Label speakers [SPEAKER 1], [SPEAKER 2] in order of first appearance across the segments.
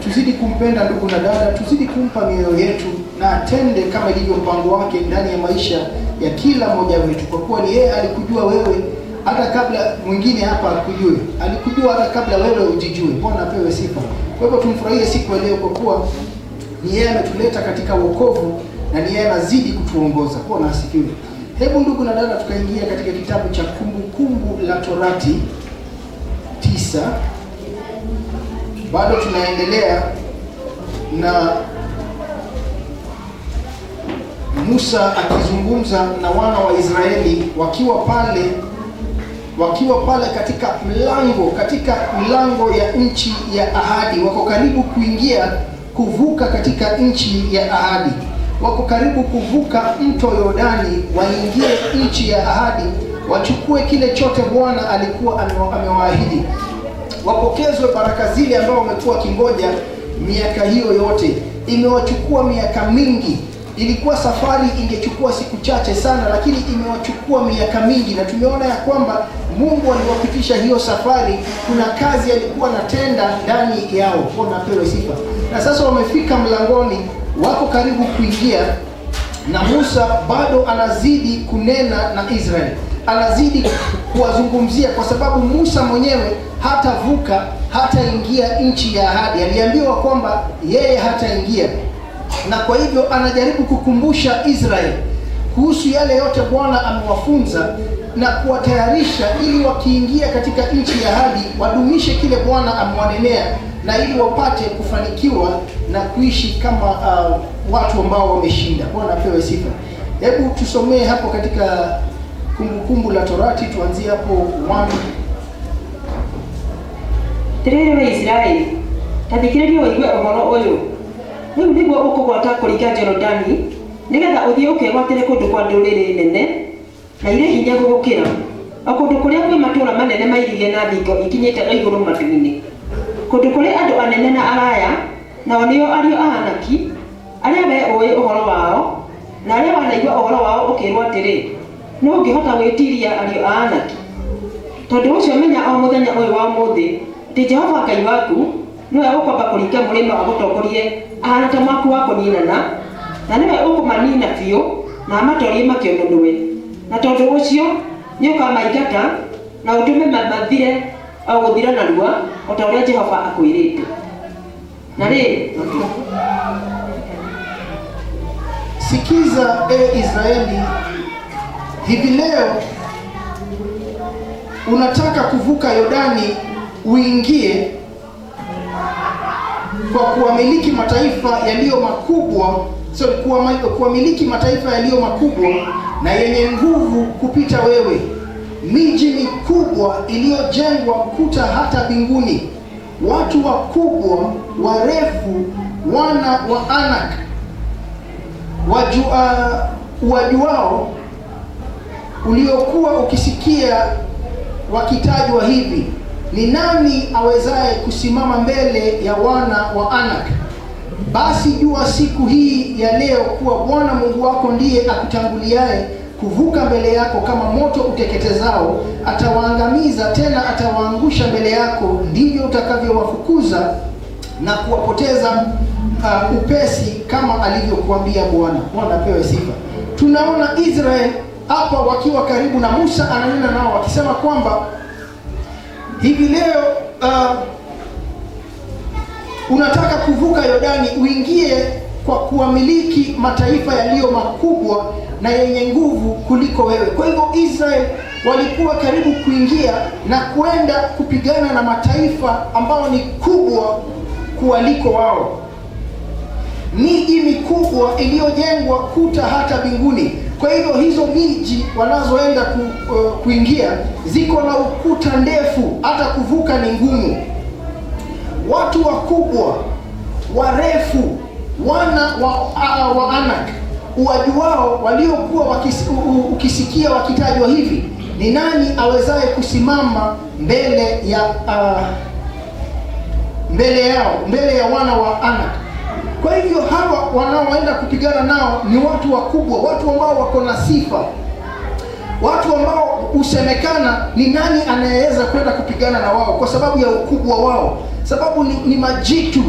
[SPEAKER 1] tuzidi kumpenda ndugu na dada, tuzidi kumpa mioyo yetu na atende kama ilivyo mpango wake ndani ya maisha ya kila mmoja wetu, kwa kuwa ni yeye alikujua wewe hata kabla mwingine hapa akujue. Alikujua hata kabla wewe ujijue. Bwana apewe sifa. Kwa hivyo tumfurahie siku ya leo, kwa kuwa ni yeye ametuleta katika wokovu na ni yeye anazidi kutuongoza. Bwana asifiwe. Hebu ndugu na dada tukaingia katika kitabu cha Kumbukumbu la Torati 9. Bado tunaendelea na Musa akizungumza na wana wa Israeli wakiwa pale katika mlango ya nchi ya ahadi. Wako karibu kuvuka katika nchi ya ahadi. Wako karibu kuvuka mto Yordani waingie nchi ya ahadi, wachukue kile chote Bwana alikuwa amewaahidi. Wapokezwe baraka zile ambao wamekuwa kingoja miaka hiyo yote. Imewachukua miaka mingi. Ilikuwa safari ingechukua siku chache sana, lakini imewachukua miaka mingi, na tumeona ya kwamba Mungu aliwapitisha hiyo safari. Kuna kazi alikuwa anatenda ndani yao. Bwana apewe sifa. Na sasa wamefika mlangoni, wako karibu kuingia, na Musa bado anazidi kunena na Israeli. Anazidi kuwazungumzia, kwa sababu Musa mwenyewe hatavuka, hataingia nchi ya ahadi. Aliambiwa kwamba yeye hataingia. Na kwa hivyo anajaribu kukumbusha Israeli kuhusu yale yote Bwana amewafunza na kuwatayarisha ili wakiingia katika nchi ya ahadi wadumishe kile Bwana amewanenea, na ili wapate kufanikiwa na kuishi kama watu ambao wameshinda. Bwana apewe sifa. Hebu tusomee hapo katika Kumbukumbu la Torati, tuanzie hapo 1.
[SPEAKER 2] Tirere Israeli, tathikiriria waigue ũhoro ũyũ. Rĩu nĩguo ũkũgwata kũringa Jorodani, nĩgetha ũthiĩ ũkegwatĩre kũndũ kwa ndũrĩrĩ nene na irĩ hinya gũgũkĩra, o kũndũ kũrĩa kwĩ matũũra manene mairigĩre na thingo ikinyĩte igũrũ matu-inĩ, kũndũ kũrĩ andũ anene na araya, nao nĩo ariũ a Anaki, arĩa wee ũĩ ũhoro wao, na arĩa wanaigua ũhoro wao ũkĩrwo atĩrĩ, nĩ ũngĩhota gwĩtiria ariũ a Anaki. Tondũ ũcio menya o mũthenya ũyũ wa ũmũthĩ atĩ Jehova Ngai waku nĩwe ũkwamba kũringa mũrĩmo agũtongorie ahana ta mwaki wa kũninana, na nĩwe ũkũmanina biũ na amatorie makĩũnũnũe. Na tondũ ũcio nĩ ũkamaingata na ũtũme mathire o gũthira narua, o ta ũrĩa Jehova akwĩrĩte. Na rĩrĩ,
[SPEAKER 1] sikiza Israeli, hivi leo unataka kuvuka Yordani uingie kwa kuwamiliki mataifa yaliyo makubwa, kuwamiliki mataifa yaliyo makubwa na yenye nguvu kupita wewe, miji mikubwa iliyojengwa kuta hata mbinguni, watu wakubwa warefu, wana wa Anak wajuao, uliokuwa ukisikia wakitajwa hivi, ni nani awezaye kusimama mbele ya wana wa Anak? Basi jua siku hii ya leo kuwa Bwana Mungu wako ndiye akutanguliaye kuvuka mbele yako kama moto uteketezao. Atawaangamiza, tena atawaangusha mbele yako, ndivyo utakavyowafukuza na kuwapoteza upesi kama alivyokuambia Bwana. Bwana apewe sifa. Tunaona Israeli hapa wakiwa karibu na Musa, ananena nao wakisema kwamba hivi leo unataka kuvuka Yordani uingie kwa kuwamiliki mataifa yaliyo makubwa na yenye nguvu kuliko wewe. Kwa hivyo Israeli walikuwa karibu kuingia na kwenda kupigana na mataifa ambao ni kubwa kuliko wao. Miji mikubwa iliyojengwa kuta hata mbinguni. Kwa hivyo hizo miji wanazoenda kuingia ziko na ukuta ndefu, hata kuvuka ni ngumu. Watu wakubwa, warefu, wana wa Anak, wajuao, waliokuwa ukisikia wakitajwa hivi, ni nani awezaye kusimama mbele ya wana wa Anak? Kwa hivyo hawa wanaoenda kupigana nao ni watu wakubwa, watu ambao wako na sifa, watu ambao usemekana ni nani anayeweza kwenda kupigana na wao kwa sababu ya ukubwa wao, sababu ni majitu,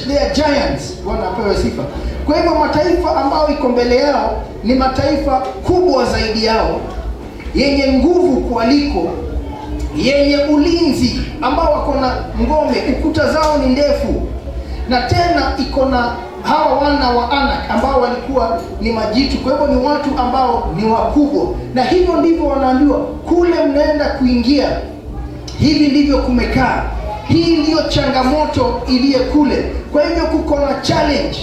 [SPEAKER 1] they are giants. Bwana apewe sifa. Kwa hivyo mataifa ambao iko mbele yao ni mataifa kubwa zaidi yao, yenye nguvu kualiko, yenye ulinzi, ambao wako na ngome, ukuta zao ni ndefu, na tena iko na hawa wana wa Anak ambao walikuwa ni majitu. Kwa hivyo ni watu ambao ni wakubwa, na hivyo ndivyo wanaambiwa, kule mnaenda kuingia, hivi ndivyo kumekaa, hii ndiyo changamoto iliye kule. Kwa hivyo kuko na challenge.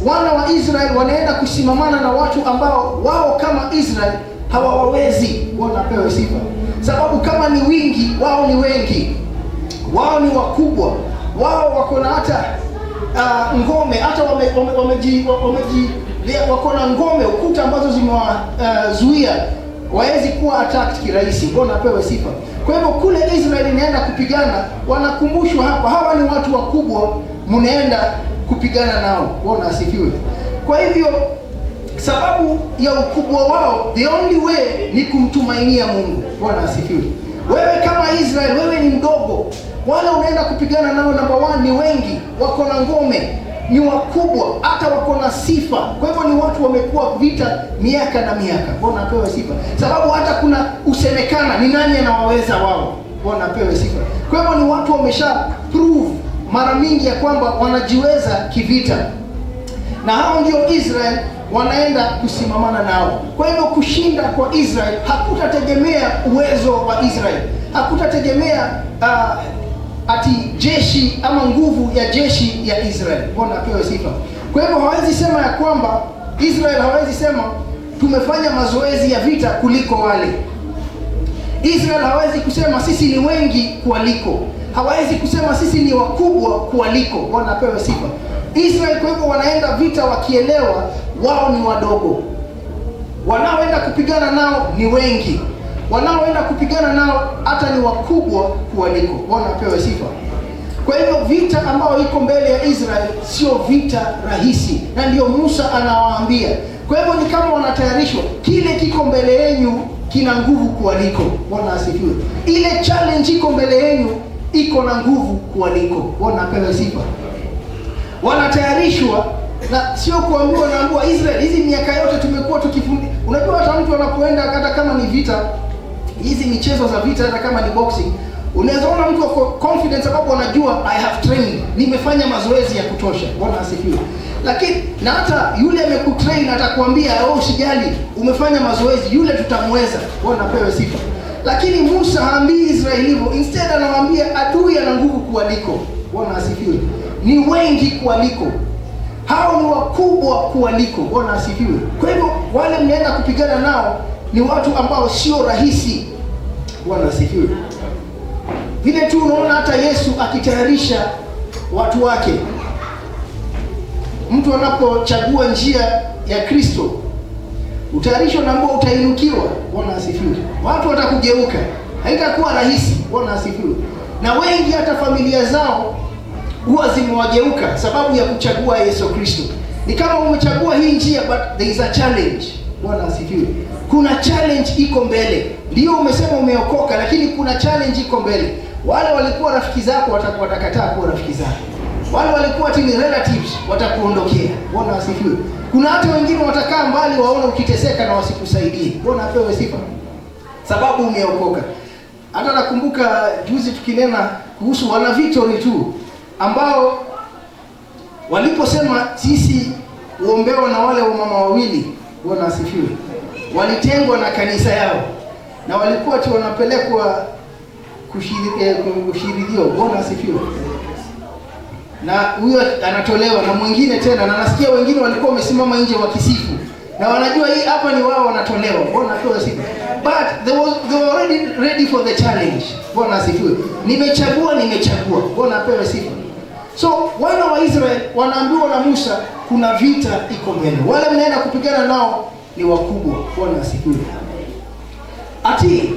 [SPEAKER 1] Wana wa Israeli wanaenda kusimamana na watu ambao wao kama Israeli hawawezi. Wanapewa sifa, sababu kama ni wingi, wao ni wengi, wao ni wakubwa, wao wako na hata ngome, hata wako na ngome, ukuta ambazo zimewazuia wawezi kuwa attacked kirahisi. Wanapewa sifa. Kwa hivyo kule Israeli inaenda kupigana, wanakumbushwa hapa, hawa ni watu wakubwa, mnaenda kupigana nao. Bwana asifiwe. Kwa hivyo sababu ya ukubwa wao, the only way ni kumtumainia Mungu. Bwana asifiwe. Wewe kama Israeli, wewe ni mdogo, wale unaenda kupigana nao, number one, ni wengi, wako na ngome, ni wakubwa, hata wako na sifa. Kwa hivyo ni watu wamekuwa vita miaka na miaka. Bwana apewe sifa. Sababu hata kuna usemekana ni nani anawaweza wao. Bwana apewe sifa. Kwa hivyo ni watu wamesha prove mara mingi ya kwamba wanajiweza kivita, na hao ndio Israel wanaenda kusimamana nao. Kwa hivyo kushinda kwa Israel hakutategemea uwezo wa Israel, hakutategemea ati jeshi ama nguvu ya jeshi ya Israel. Bwana apewe sifa. Kwa hivyo hawezi sema ya kwamba Israel, hawezi sema tumefanya mazoezi ya vita kuliko wale. Israel hawezi kusema sisi ni wengi kualiko, hawezi kusema sisi ni wakubwa kualiko. Bwana apewe sifa. Israel kwa hivyo wanaenda vita wakielewa wao ni wadogo, wanaoenda kupigana nao ni wengi, wanaoenda kupigana nao hata ni wakubwa kualiko. Bwana apewe sifa. Kwa hivyo vita ambayo iko mbele ya Israel sio vita rahisi, na ndio Musa anawaambia. Kwa hivyo ni kama wanatayarishwa, kile kiko mbele yenu kina nguvu kualiko. Bwana asifiwe. Ile challenge iko mbele yenu iko na nguvu kualiko. Bwana apewe sifa. Wanatayarishwa, na sio kuambiwa naambiwa Israel, hizi miaka yote tumekuwa tukifundisha. Unajua hata mtu anapoenda, hata kama ni vita, hizi michezo za vita, hata kama ni boxing, unaweza ona mtu ako confident sababu anajua I have trained, nimefanya mazoezi ya kutosha. Bwana asifiwe. Lakini na hata yule amekutrain atakwambia usijali, umefanya mazoezi, yule tutamweza. Bwana apewe sifa. Lakini Musa haambii Israeli hivyo, instead anawaambia adui ana nguvu kualiko. Bwana asifiwe. Ni wengi kualiko, hao ni wakubwa kualiko. Bwana asifiwe. Kwa hivyo wale mnaenda kupigana nao ni watu ambao sio rahisi. Bwana asifiwe. Vile tu unaona hata Yesu akitayarisha watu wake, mtu anapochagua njia ya Kristo, utayarisho na ambao utainukiwa. Bwana asifiwe. Watu watakugeuka, haitakuwa rahisi. Bwana asifiwe. Na wengi hata familia zao huwa zimewageuka sababu ya kuchagua Yesu Kristo. Ni kama umechagua hii njia, but there is a challenge. Bwana asifiwe. Kuna challenge iko mbele. Ndio umesema umeokoka, lakini kuna challenge iko mbele. Wale walikuwa rafiki zako watakataa kuwa rafiki zako. Wale walikuwa ni relatives watakuondokea. Bwana asifiwe. Kuna hata wengine watakaa mbali waone ukiteseka na wasikusaidie. Bwana apewe sifa. Sababu umeokoka. Hata nakumbuka juzi tukinena kuhusu wana Victory tu, ambao waliposema sisi uombewa na wale wamama wawili, Bwana asifiwe, walitengwa na kanisa yao na walikuwa tu wanapelekwa kushirikiwa. Bwana asifiwe. Na huyo anatolewa na mwingine tena, na nasikia wengine walikuwa wamesimama nje wakisifu, na wanajua hii hapa ni wao wanatolewa. Bwana asifiwe. But they were already ready for the challenge. Bwana asifiwe. Nimechagua. Bwana apewe sifa. So wana wa Israel wanaambiwa na Musa kuna vita iko mbele. Wale mnaenda kupigana nao ni wakubwa. Bwana asifiwe. Ati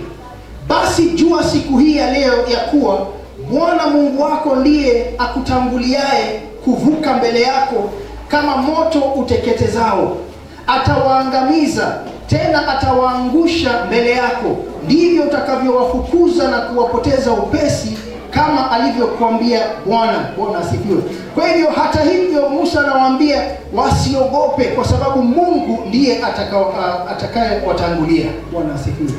[SPEAKER 1] basi jua siku hii ya leo ya kuwa Bwana Mungu wako ndiye akutanguliaye kuvuka mbele yako kama moto uteketezao. Atawaangamiza tena atawaangusha mbele yako, ndivyo utakavyowafukuza na kuwapoteza upesi, kama alivyokuambia Bwana. Bwana asifiwe. Kwa hivyo hata hivyo Musa anawaambia wasiogope, kwa sababu Mungu ndiye atakaye watangulia. Bwana asifiwe.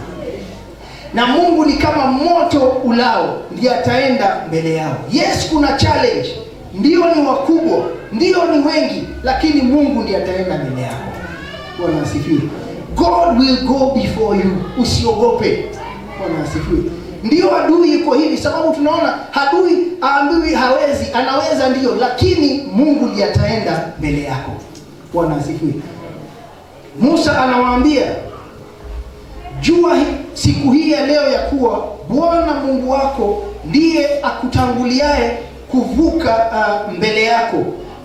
[SPEAKER 1] Na Mungu ni kama moto ulao, ndiye ataenda mbele yao. Yes, kuna challenge, ndio ni wakubwa, ndio ni wengi, lakini Mungu ndiye ataenda mbele yako. Bwana asifiwe. God will go before you. Usiogope. Bwana asifiwe. Ndio adui yuko hivi, sababu tunaona adui aambiwi hawezi, anaweza ndio, lakini Mungu ndiye ataenda mbele yako. Bwana asifiwe. Musa anawaambia, jua siku hii ya leo ya kuwa Bwana Mungu wako ndiye akutanguliaye kuvuka mbele yako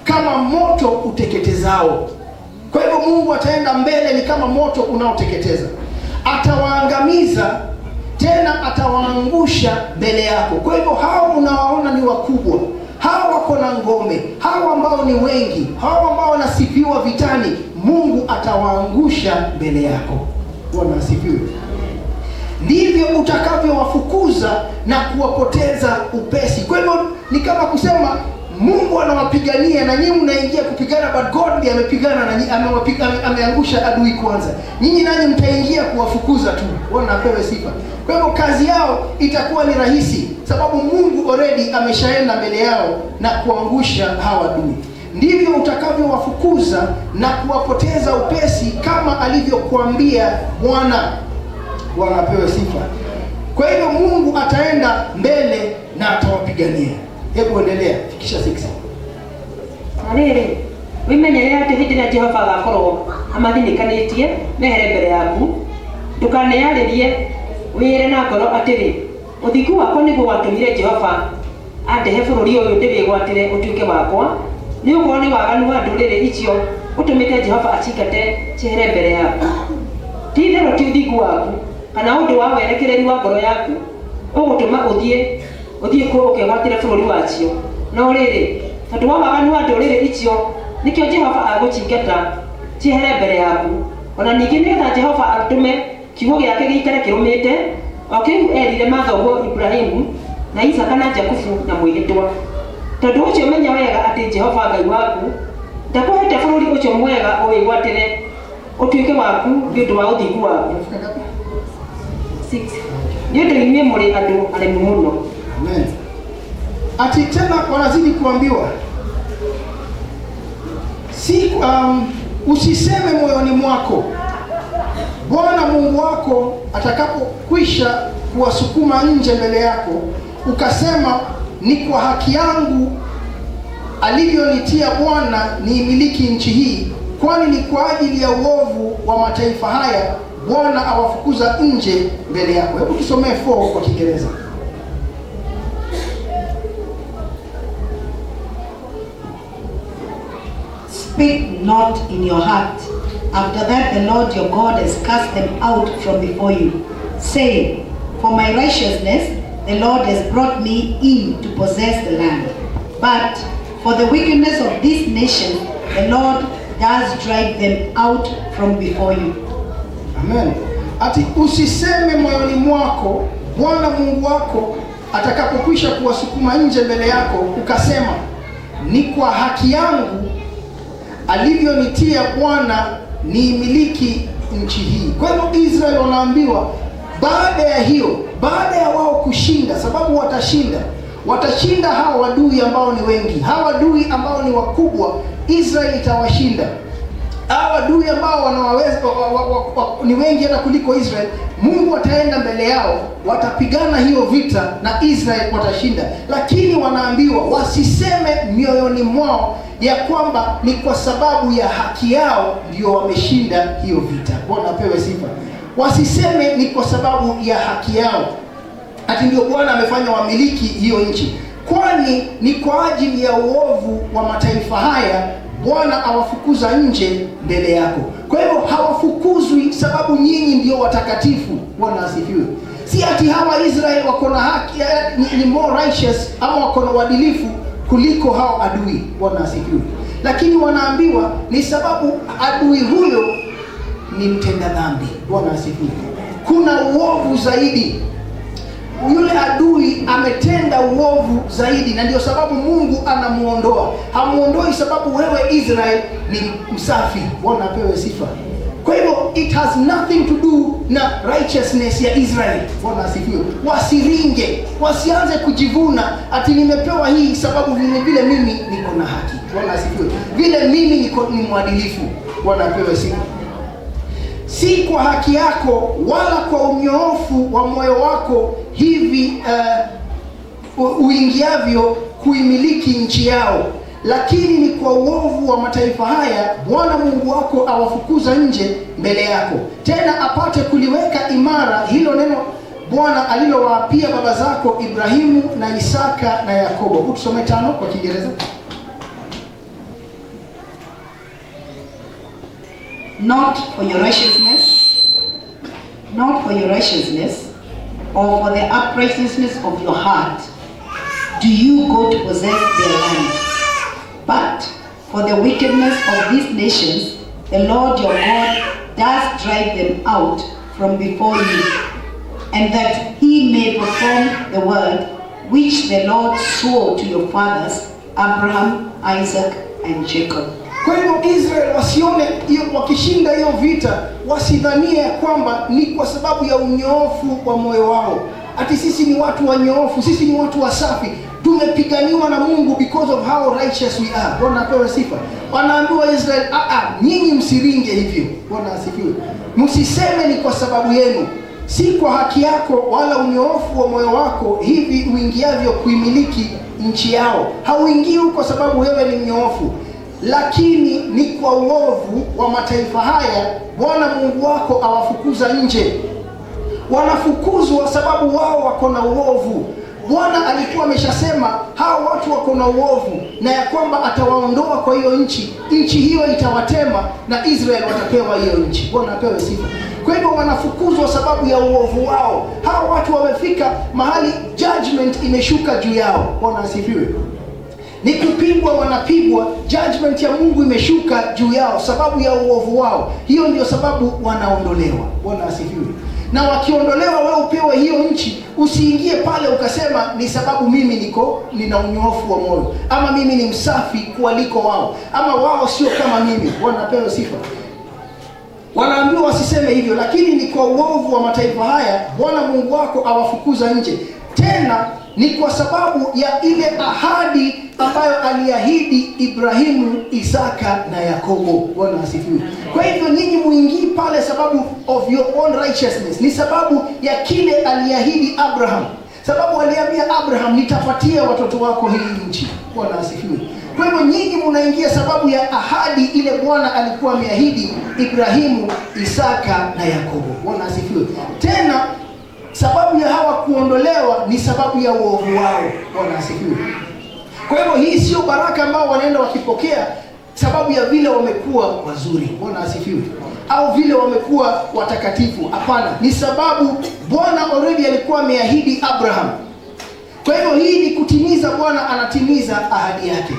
[SPEAKER 1] kama moto uteketezao. Kwa hivyo Mungu ataenda mbele ni kama moto unaoteketeza. Atawaangamiza, tena atawaangusha mbele yako. Kwa hivyo hao unawaona ni wakubwa, hao wako na ngome, hao ambao ni wengi, hao ambao wanasifiwa vitani, Mungu atawaangusha mbele yako. Bwana asifiwe. Ndivyo utakavyowafukuza na kuwapoteza upesi. Kwa hivyo ni kama kusema Mungu anawapigania na nyinyi mnaingia kupigana, but God ndiye amepigana na nyinyi, ameangusha adui kwanza. Nyinyi nanyi mtaingia kuwafukuza tu. Bwana apewe sifa. Kwa hivyo kazi yao itakuwa ni rahisi, sababu Mungu already ameshaenda mbele yao na kuangusha hawa adui. Ndivyo utakavyowafukuza na kuwapoteza upesi, kama alivyokuambia Bwana. Bwana apewe sifa. Kwa hivyo Mungu ataenda mbele na atawapigania. Hebu endelea, fikisha 6.
[SPEAKER 2] Alele, wimenyerera ati hindi na Jehova agakorwo amathinikanĩtie mehere mbere yaku, ndukaneyarĩrie wĩre na ngoro atĩrĩ, ũthingu wakwa nĩguo watũmire Jehova andehe bũrũri ũyũ ndĩwĩgwatĩre ũtuĩke wakwa, nĩ ũkorwo nĩ waganu wa ndũrĩrĩ icio ũtũmĩte Jehova acingate ciehere mbere yaku. Ti-itherũ ti ũthingu waku kana ũndũ wa werekereru wa ngoro yaku ũgũtũma ũthiĩ kũu ũkegwatĩre bũrũri wacio, no rĩrĩ tondũ wa waganu wa ndũrĩrĩ icio nĩkĩo Jehova agũcingata ciehere mbere yaku. Ona ningĩ nĩgetha Jehova atũme kiugo gĩake gĩikare kĩrũmĩte, o kĩu erire mathoguo Ibrahimu na Isaka na Jakubu na mwĩhĩtwa. Tondũ ũcio menya wega atĩ Jehova Ngai waku ndakũhete bũrũri ũcio mwega ũwĩgwatĩre ũtuĩke waku nĩ ũndũ wa ũthingu waku. 6. Nĩ ũndũ inyuĩ mũrĩ andũ aremi mũno.
[SPEAKER 1] Amen. Ati tena wanazidi kuambiwa, usiseme moyoni mwako, Bwana Mungu wako atakapokwisha kuwasukuma nje mbele yako, ukasema, ni kwa haki yangu alivyonitia Bwana niimiliki nchi hii, kwani ni kwa ajili ya uovu wa mataifa haya Bwana awafukuza nje mbele yako. Hebu tusomee 4 kwa Kiingereza.
[SPEAKER 3] Speak not in your heart, after that the Lord your God has cast them out from before you, saying, for my righteousness the Lord has brought me in to possess the land. But for the wickedness of this nation the Lord does drive them out from before you.
[SPEAKER 1] Amen. Ati usiseme moyoni mwako, Bwana Mungu wako atakapokwisha kuwasukuma nje mbele yako, ukasema, ni kwa haki yangu alivyonitia Bwana niimiliki nchi hii. Kwa hivyo Israeli wanaambiwa baada ya hiyo, baada ya wao kushinda, sababu watashinda hawa adui ambao ni wengi, hawa adui ambao ni wakubwa, Israeli itawashinda. Hawa adui ambao wanawaweza ni wengi hata kuliko Israeli, Mungu ataenda mbele yao, watapigana hiyo vita na Israeli watashinda. Lakini wanaambiwa wasiseme mioyoni mwao ya kwamba ni kwa sababu ya haki yao ndio wameshinda hiyo vita. Bwana apewe sifa. Wasiseme ni kwa sababu ya haki yao ati ndio Bwana amefanya wamiliki hiyo nchi, kwani ni kwa ajili ya uovu wa mataifa haya Bwana awafukuza nje mbele yako. Kwa hivyo hawafukuzwi sababu nyinyi ndio watakatifu. Bwana asifiwe. Si ati hawa Israeli wako na haki, ni more righteous ama wako na uadilifu kuliko hao adui. Bwana asifiwe. Lakini wanaambiwa ni sababu adui huyo ni mtenda dhambi. Bwana asifiwe. Kuna uovu zaidi. Yule adui ametenda uovu zaidi, na ndio sababu Mungu anamuondoa. Hamuondoi sababu wewe Israel ni msafi. Bwana apewe sifa. Kwa hivyo it has nothing to do na righteousness ya Israel. Bwana asifiwe. Wasiringe, wasianze kujivuna ati nimepewa hii sababu vile mimi niko na haki. Bwana asifiwe. Vile mimi ni mwadilifu. Bwana apewe sifa. Si kwa haki yako wala kwa unyoofu wa moyo wako hivi uingiavyo kuimiliki nchi yao, lakini ni kwa uovu wa mataifa haya Bwana Mungu wako awafukuza nje mbele yako, tena apate kuliweka imara hilo neno Bwana alilowaapia baba zako Ibrahimu na Isaka na Yakobo. Tusome 5 kwa Kiingereza.
[SPEAKER 3] Not for your righteousness, or for the uprightness of your heart, do you go to possess their land. But for the wickedness of these nations, the Lord your God does drive them out from before you, and that he may perform the word which the Lord swore to your fathers, Abraham, Isaac, and Jacob.
[SPEAKER 1] Kwa hivyo Israel wasione wakishinda hiyo vita, wasidhanie kwamba ni kwa sababu ya unyoofu wa moyo wao. Ati sisi ni watu wanyoofu, sisi ni watu wasafi, tumepiganiwa na Mungu because of how righteous we are. Bwana apewe sifa. Wanaambiwa Israel, nyinyi msiringe hivyo. Bwana asifiwe. Msiseme ni kwa sababu yenu, si kwa haki yako wala unyoofu wa moyo wako hivi uingiavyo kuimiliki nchi yao. Hauingii kwa sababu wewe ni mnyoofu, lakini ni kwa uovu wa mataifa haya Bwana Mungu wako awafukuza nje. Wanafukuzwa sababu wao wako na uovu. Bwana alikuwa ameshasema hao watu wako na uovu, na ya kwamba atawaondoa kwa hiyo nchi. Nchi hiyo itawatema na Israel watapewa hiyo nchi. Bwana apewe sifa. Kwa hivyo wanafukuzwa sababu ya uovu wao. Hao watu wamefika mahali judgment imeshuka juu yao. Bwana asifiwe. Ni kupigwa, wanapigwa, judgment ya Mungu imeshuka juu yao sababu ya uovu wao. Hiyo ndio sababu wanaondolewa. Bwana asifiwe. Na wakiondolewa, wewe upewe hiyo nchi, usiingie pale ukasema ni sababu mimi nina unyoofu wa moyo, ama mimi ni msafi kuliko wao, ama wao sio kama mimi. Bwana apewe sifa. Wanaambiwa wasiseme hivyo, lakini ni kwa uovu wa mataifa haya Bwana Mungu wako awafukuza nje. Tena ni kwa sababu ya ile ahadi ambayo aliahidi Ibrahimu, Isaka na Yakobo. Bwana asifiwe. Kwa hivyo nyinyi muingii pale sababu of your own righteousness, ni sababu ya kile aliahidi Abraham. Sababu aliambia Abraham, nitapatia watoto wako hii nchi. Bwana asifiwe. Kwa hivyo nyinyi mnaingia sababu ya ahadi ile Bwana alikuwa ameahidi Ibrahimu, Isaka na Yakobo. Bwana asifiwe. Tena sababu ya hawa kuondolewa ni sababu ya uovu wao. Bwana asifiwe. Kwa hivyo hii sio baraka ambao wanaenda wakipokea sababu ya vile wamekuwa wazuri. Bwana asifiwe. Au vile wamekuwa watakatifu. Hapana, ni sababu Bwana already alikuwa ameahidi Abraham. Kwa hivyo hii ni kutimiza, Bwana anatimiza ahadi yake.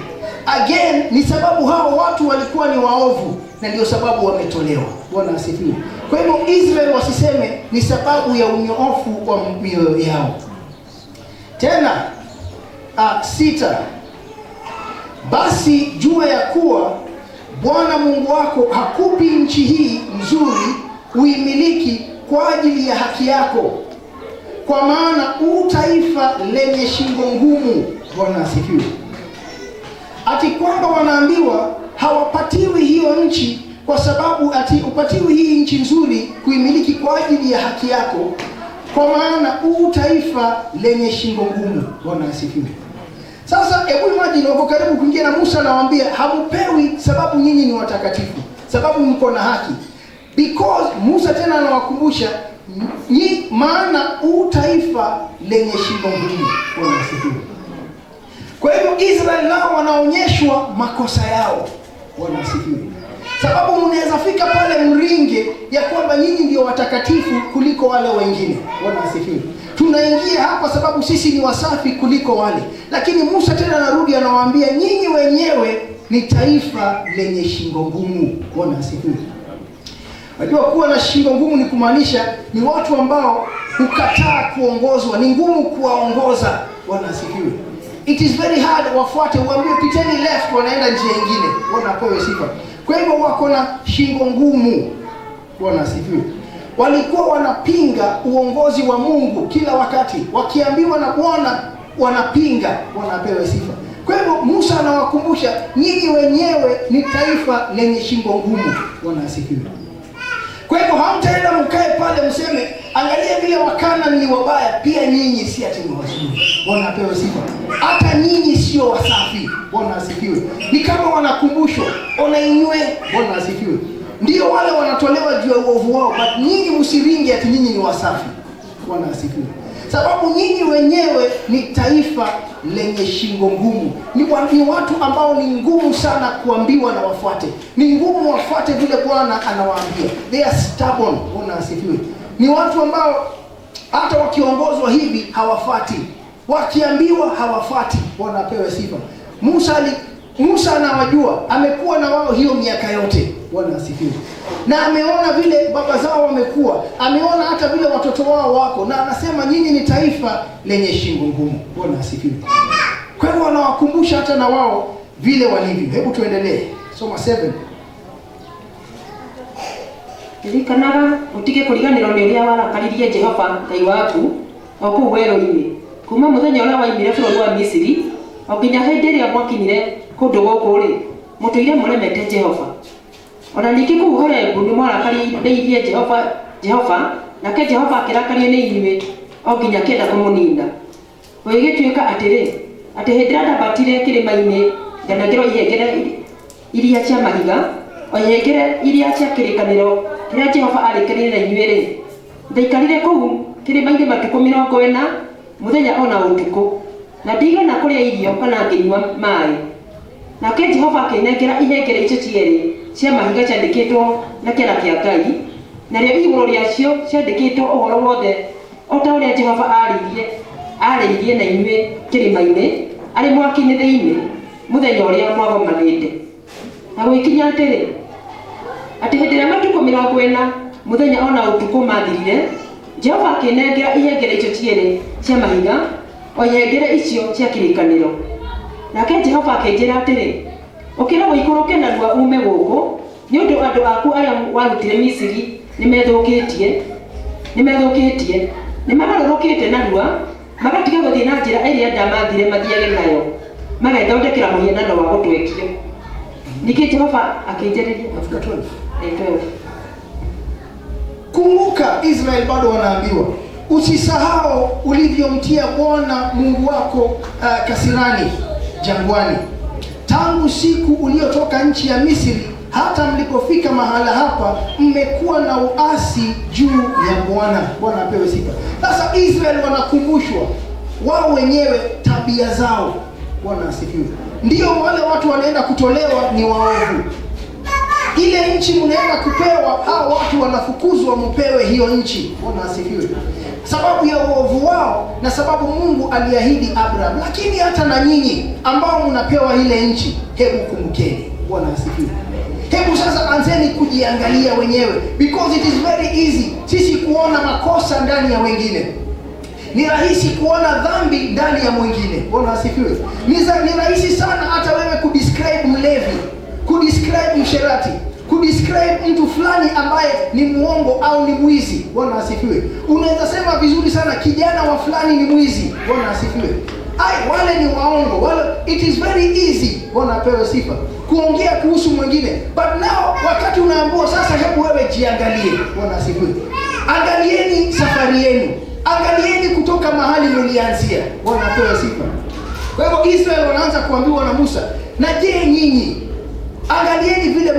[SPEAKER 1] Again, ni sababu hao watu walikuwa ni waovu, na ndio sababu wametolewa. Bwana asifiwe. Kwa hivyo Israel wasiseme ni sababu ya unyoofu wa mioyo yao. Tena 6, basi jua ya kuwa Bwana Mungu wako hakupi nchi hii nzuri uimiliki kwa ajili ya haki yako, kwa maana taifa lenye shingo ngumu. Bwana asifiwe. Ati kwamba wanaambiwa hawapatiwi hiyo nchi kwa sababu ati upatiwi hii nchi nzuri kuimiliki kwa ajili ya haki yako, kwa maana taifa lenye shingo ngumu. Bwana asifiwe. Sasa hebu imagine wako karibu kuingia na Musa anawaambia hamupewi sababu nyinyi ni watakatifu, sababu mko na haki. Because Musa tena anawakumbusha maana taifa lenye shingo ngumu. Bwana asifiwe. Kwa hivyo Israel nao wanaonyeshwa makosa yao. Bwana asifiwe. Sababu mnaweza fika pale mringe ya kwamba nyinyi ndio watakatifu kuliko wale wengine. Bwana asifiwe. Tunaingia hapa sababu sisi ni wasafi kuliko wale. Lakini Musa tena anarudi anawaambia nyinyi wenyewe ni taifa lenye shingo ngumu. Bwana asifiwe. Unajua kuwa na shingo ngumu ni kumaanisha ni watu ambao hukataa kuongozwa, ni ngumu kuwaongoza. Bwana asifiwe. It is very hard wafuate, uambie piteni left, wanaenda njia nyingine. Bwana apewe sifa. Kwa hivyo wako na shingo ngumu. Bwana asifiwe. Walikuwa wanapinga uongozi wa Mungu kila wakati. Wakiambiwa na Bwana wanapinga. Bwana apewe sifa. Kwa hivyo Musa anawakumbusha, nyinyi wenyewe ni taifa lenye shingo ngumu. Bwana asifiwe. Kwa hivyo hamtaenda mkae pale mseme, angalia vile Wakanaani ni wabaya, pia nyinyi si ati ni wazuri. Bwana apewe sifa. Hata nyinyi sio wasafi. Bwana asifiwe. Ni kama wanakumbushwa, ona inywe. Bwana asifiwe. Ndio wale wanatolewa juu ya uovu wao, but nyinyi msiringe ati nyinyi ni wasafi. Bwana asifiwe. Sababu nyinyi wenyewe ni taifa lenye shingo ngumu. Ni watu ambao ni ngumu sana kuambiwa na wafuate. Ni ngumu wafuate vile Bwana anawaambia. They are stubborn. Bwana asifiwe. Ni watu ambao hata wakiongozwa hivi hawafuati. Wakiambiwa hawafuati. Bwana apewe sifa. Musa anawajua, amekuwa na wao hiyo miaka yote. Bwana asifiwe. Na ameona vile baba zao wamekuwa, ameona hata vile watoto wao wako, na anasema nyinyi ni taifa lenye shingo ngumu. Bwana asifiwe. Kwa hiyo anawakumbusha hata na wao vile walivyo. Hebu tuendelee. Soma 7.
[SPEAKER 2] Ririkanaga utige kuriganirwo ni uria warakaririe Jehova Ngai waku o kuu werũ-inĩ kuma mũthenya ũrĩa waimire bũrũri wa Misiri o nginya hĩndĩ ĩrĩa mwakinyire kũndũ gũkũ rĩ, mũtũire mũremete Jehova. Ona ningĩ kũu Horebu nĩ mwarakaririe Jehova, nake Jehova akĩrakario nĩ inyuĩ o nginya kĩenda kũmũnina. Gũgĩtuĩka atĩrĩ, atĩ hĩndĩ ĩrĩa ndabatire kĩrĩma-inĩ nganagĩrwo ihengere iria cia mahiga, o ihengere iria cia kĩrĩkanĩro kĩrĩa Jehova arĩkanĩire na inyuĩ rĩ, ndaikarire kũu kĩrĩma-inĩ matukũ 40 mũthenya ona ũtukũ, na ndigana kũrĩa irio kana ngĩnyua maĩ. Nake Jehova akĩnengera ihengere icio cierĩ cia mahiga ciandĩkĩtwo na kĩara kĩa Ngai, narĩo igũrũ rĩacio ciandĩkĩtwo ũhoro wothe o ta ũrĩa Jehova arĩirie na inyuĩ kĩrĩma-inĩ arĩ mwaki-inĩ thĩinĩ mũthenya ũrĩa mwagomanĩte. Na gũikinya atĩrĩ, atĩ hĩndĩ ĩrĩa matukũ 40 mũthenya ona ũtukũ mathirire, Jehova akĩnengera ihengere icio cierĩ cia mahiga, o ihengere icio cia kĩrĩkanĩro. Nake Jehova akĩnjĩra atĩrĩ, ũkĩra gũikũrũke narua ume gũkũ, nĩ ũndũ andũ aku arĩa warutire Misiri nĩmethũkĩtie, nĩmagarũrũkĩte narua, magatiga gũthiĩ na njĩra ĩrĩa ndamathire mathiage nayo, magethondekera mũhianano wa gũtwekio. Ningĩ Jehova akĩnjĩrĩria
[SPEAKER 1] katika 12. Kumbuka Israel bado wanaambiwa, usisahau ulivyomtia Bwana Mungu wako kasirani jangwani, tangu siku uliotoka nchi ya Misri hata mlipofika mahala hapa, mmekuwa na uasi juu ya Bwana. Bwana apewe sifa. Sasa Israel wanakumbushwa wao wenyewe tabia zao. Bwana asifiwe. Ndio wale watu wanaenda kutolewa ni waovu. Ile nchi mnaenda kupewa, hao watu wanafukuzwa mpewe hiyo nchi. Bwana asifiwe. Sababu ya uovu wao na sababu Mungu aliahidi Abraham. Lakini hata na nyinyi ambao mnapewa ile nchi, hebu kumbukeni. Bwana asifiwe. Hebu sasa anzeni kujiangalia wenyewe, because it is very easy sisi kuona makosa ndani ya wengine. Ni rahisi kuona dhambi ndani ya mwingine. Bwana asifiwe. Ni rahisi sana hata wewe kudescribe mlevi, kudescribe msherati, kudescribe mtu fulani ambaye ni muongo au ni mwizi. Bwana asifiwe. Unaweza sema vizuri sana kijana wa fulani ni mwizi. Bwana asifiwe. Wale ni waongo. Wale, it is very easy. Bwana apewe sifa. Kuongea kuhusu mwingine. But now wakati unaambiwa sasa, hebu wewe jiangalie. Bwana asifiwe. Angalieni safari yenu. Angalieni kutoka mahali mlianzia. Bwana apewe sifa. Kwa hivyo Israel wanaanza kuambiwa na Musa, na je nyinyi, angalieni vile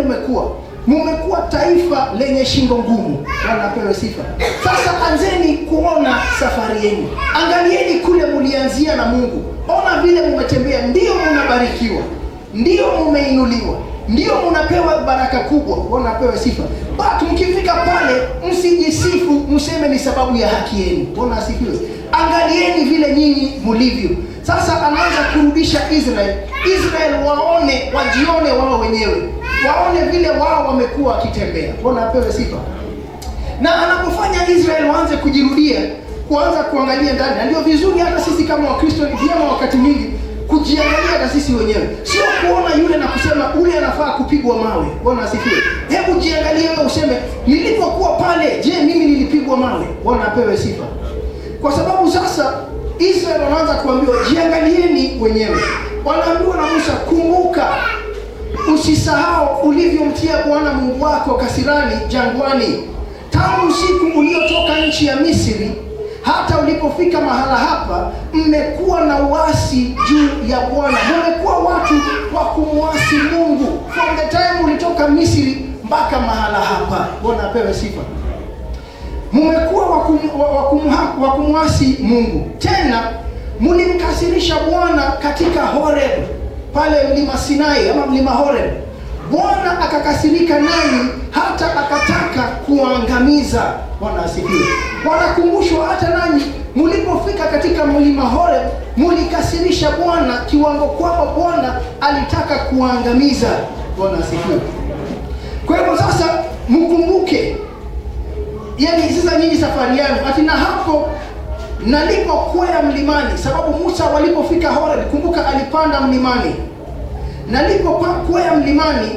[SPEAKER 1] mmekuwa taifa lenye shingo ngumu. Bwana apewe sifa. Sasa anzeni kuona safari yenu. Angalieni kule mlianzia na Mungu. Ona vile mmetembea, ndio mnabarikiwa, ndio mmeinuliwa, ndio mnapewa baraka kubwa. Bwana apewe sifa. But mkifika pale msijisifu, mseme ni sababu ya haki yenu. Bwana asifiwe. Angalieni vile nyinyi mlivyo. Sasa anaanza kurudisha Israel waone, wajione wao wenyewe. waone vile wao wamekuwa wakitembea. Bwana apewe sifa. Na anapofanya Israeli waanze kujirudia, kuanza kuangalia ndani. Na ndio vizuri hata sisi kama Wakristo ni vyema wakati mwingi kujiangalia hata sisi wenyewe. Sio kuona yule na kusema ule anafaa kupigwa mawe. Bwana asifiwe. Hebu jiangalie wewe useme, nilipokuwa pale, je, mimi nilipigwa mawe? Bwana apewe sifa. Kwa sababu sasa Israeli wanaanza kuambiwa jiangalieni wenyewe. Wanaambiwa na Musa, kumbuka usisahau ulivyomtia Bwana Mungu wako kasirani jangwani, tangu siku uliotoka nchi ya Misri hata ulipofika mahala hapa. Mmekuwa na uasi juu ya Bwana, mmekuwa watu wa kumwasi Mungu from the time ulitoka Misri mpaka mahala hapa. Bwana apewe sifa. Mmekuwa wa kumwasi Mungu, tena mlimkasirisha Bwana katika Horeb, pale mlima Sinai ama mlima Horeb. Bwana akakasirika nanyi hata akataka kuangamiza. Bwana asifiwe. Wanakumbushwa hata nanyi mlipofika katika mlima Horeb mlikasirisha Bwana kiwango kwamba Bwana alitaka kuangamiza. Bwana asifiwe. Kwa hivyo sasa mkumbuke, yani sasa nyinyi safari yenu ati na hapo nalipokwea mlimani, sababu Musa walipofika Horeb, kumbuka alipanda mlimani. Nalipokwea mlimani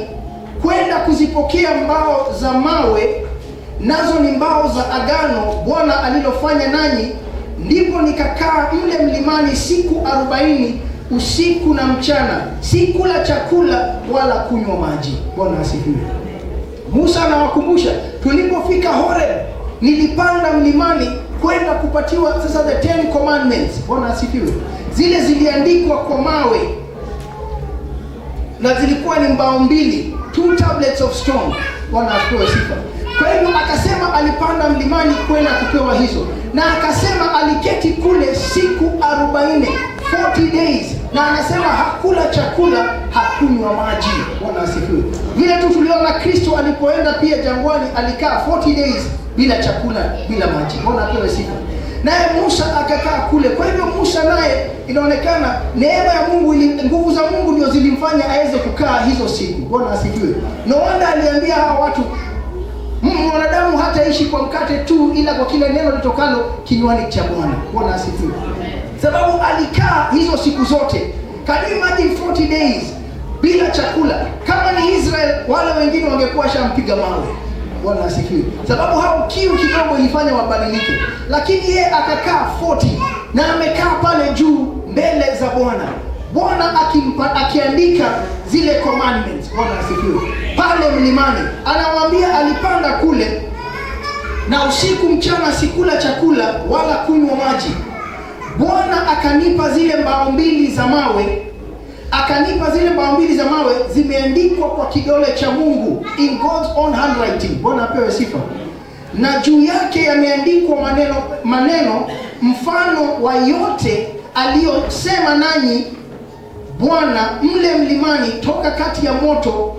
[SPEAKER 1] kwenda kuzipokea mbao za mawe, nazo ni mbao za agano Bwana alilofanya nanyi, ndipo nikakaa mle mlimani siku 40 usiku na mchana, sikula chakula wala kunywa maji. Bwana asifiwe. Musa anawakumbusha, tulipofika Horeb nilipanda mlimani kwenda kupatiwa sasa the 10 commandments. Bwana asifiwe. Zile ziliandikwa kwa mawe na zilikuwa ni mbao 2, 2 tablets of stone. Bwana asifiwe sifa. Kwa hivyo akasema alipanda mlimani kwenda kupewa hizo, na akasema aliketi kule siku 40, 40 days, na anasema hakula chakula, hakunywa maji. Bwana asifiwe. Vile tu tuliona Kristo alipoenda pia jangwani alikaa 40 days bila chakula, bila maji. Bwana apewe sifa. Naye Musa akakaa kule. Kwa hivyo Musa naye inaonekana neema ya Mungu, nguvu za Mungu ndio zilimfanya aweze kukaa hizo siku. Bwana asifiwe. No wonder aliambia hawa watu, mwanadamu hataishi kwa mkate tu, ila kwa kila neno litokalo kinywani cha Bwana. Bwana asifiwe. Sababu alikaa hizo siku zote. Can you imagine 40 days bila chakula? Kama ni Israel, wale wengine wangekuwa shampiga mawe. Bwana asifiwe. Sababu hao kiu kidogo ilifanya wabadilike. Lakini yeye akakaa 40 na amekaa pale juu mbele za Bwana. Bwana akiandika zile commandments. Bwana asifiwe. Pale mlimani anawaambia alipanda kule, na usiku mchana sikula chakula wala kunywa maji. Bwana akanipa zile mbao 2 za mawe. Akanipa zile mbao 2 za mawe, zimeandikwa kwa kidole cha Mungu, in God's own handwriting. Bwana apewe sifa. Na juu yake yameandikwa maneno mfano wa yote aliyosema nanyi Bwana mle mlimani toka kati ya moto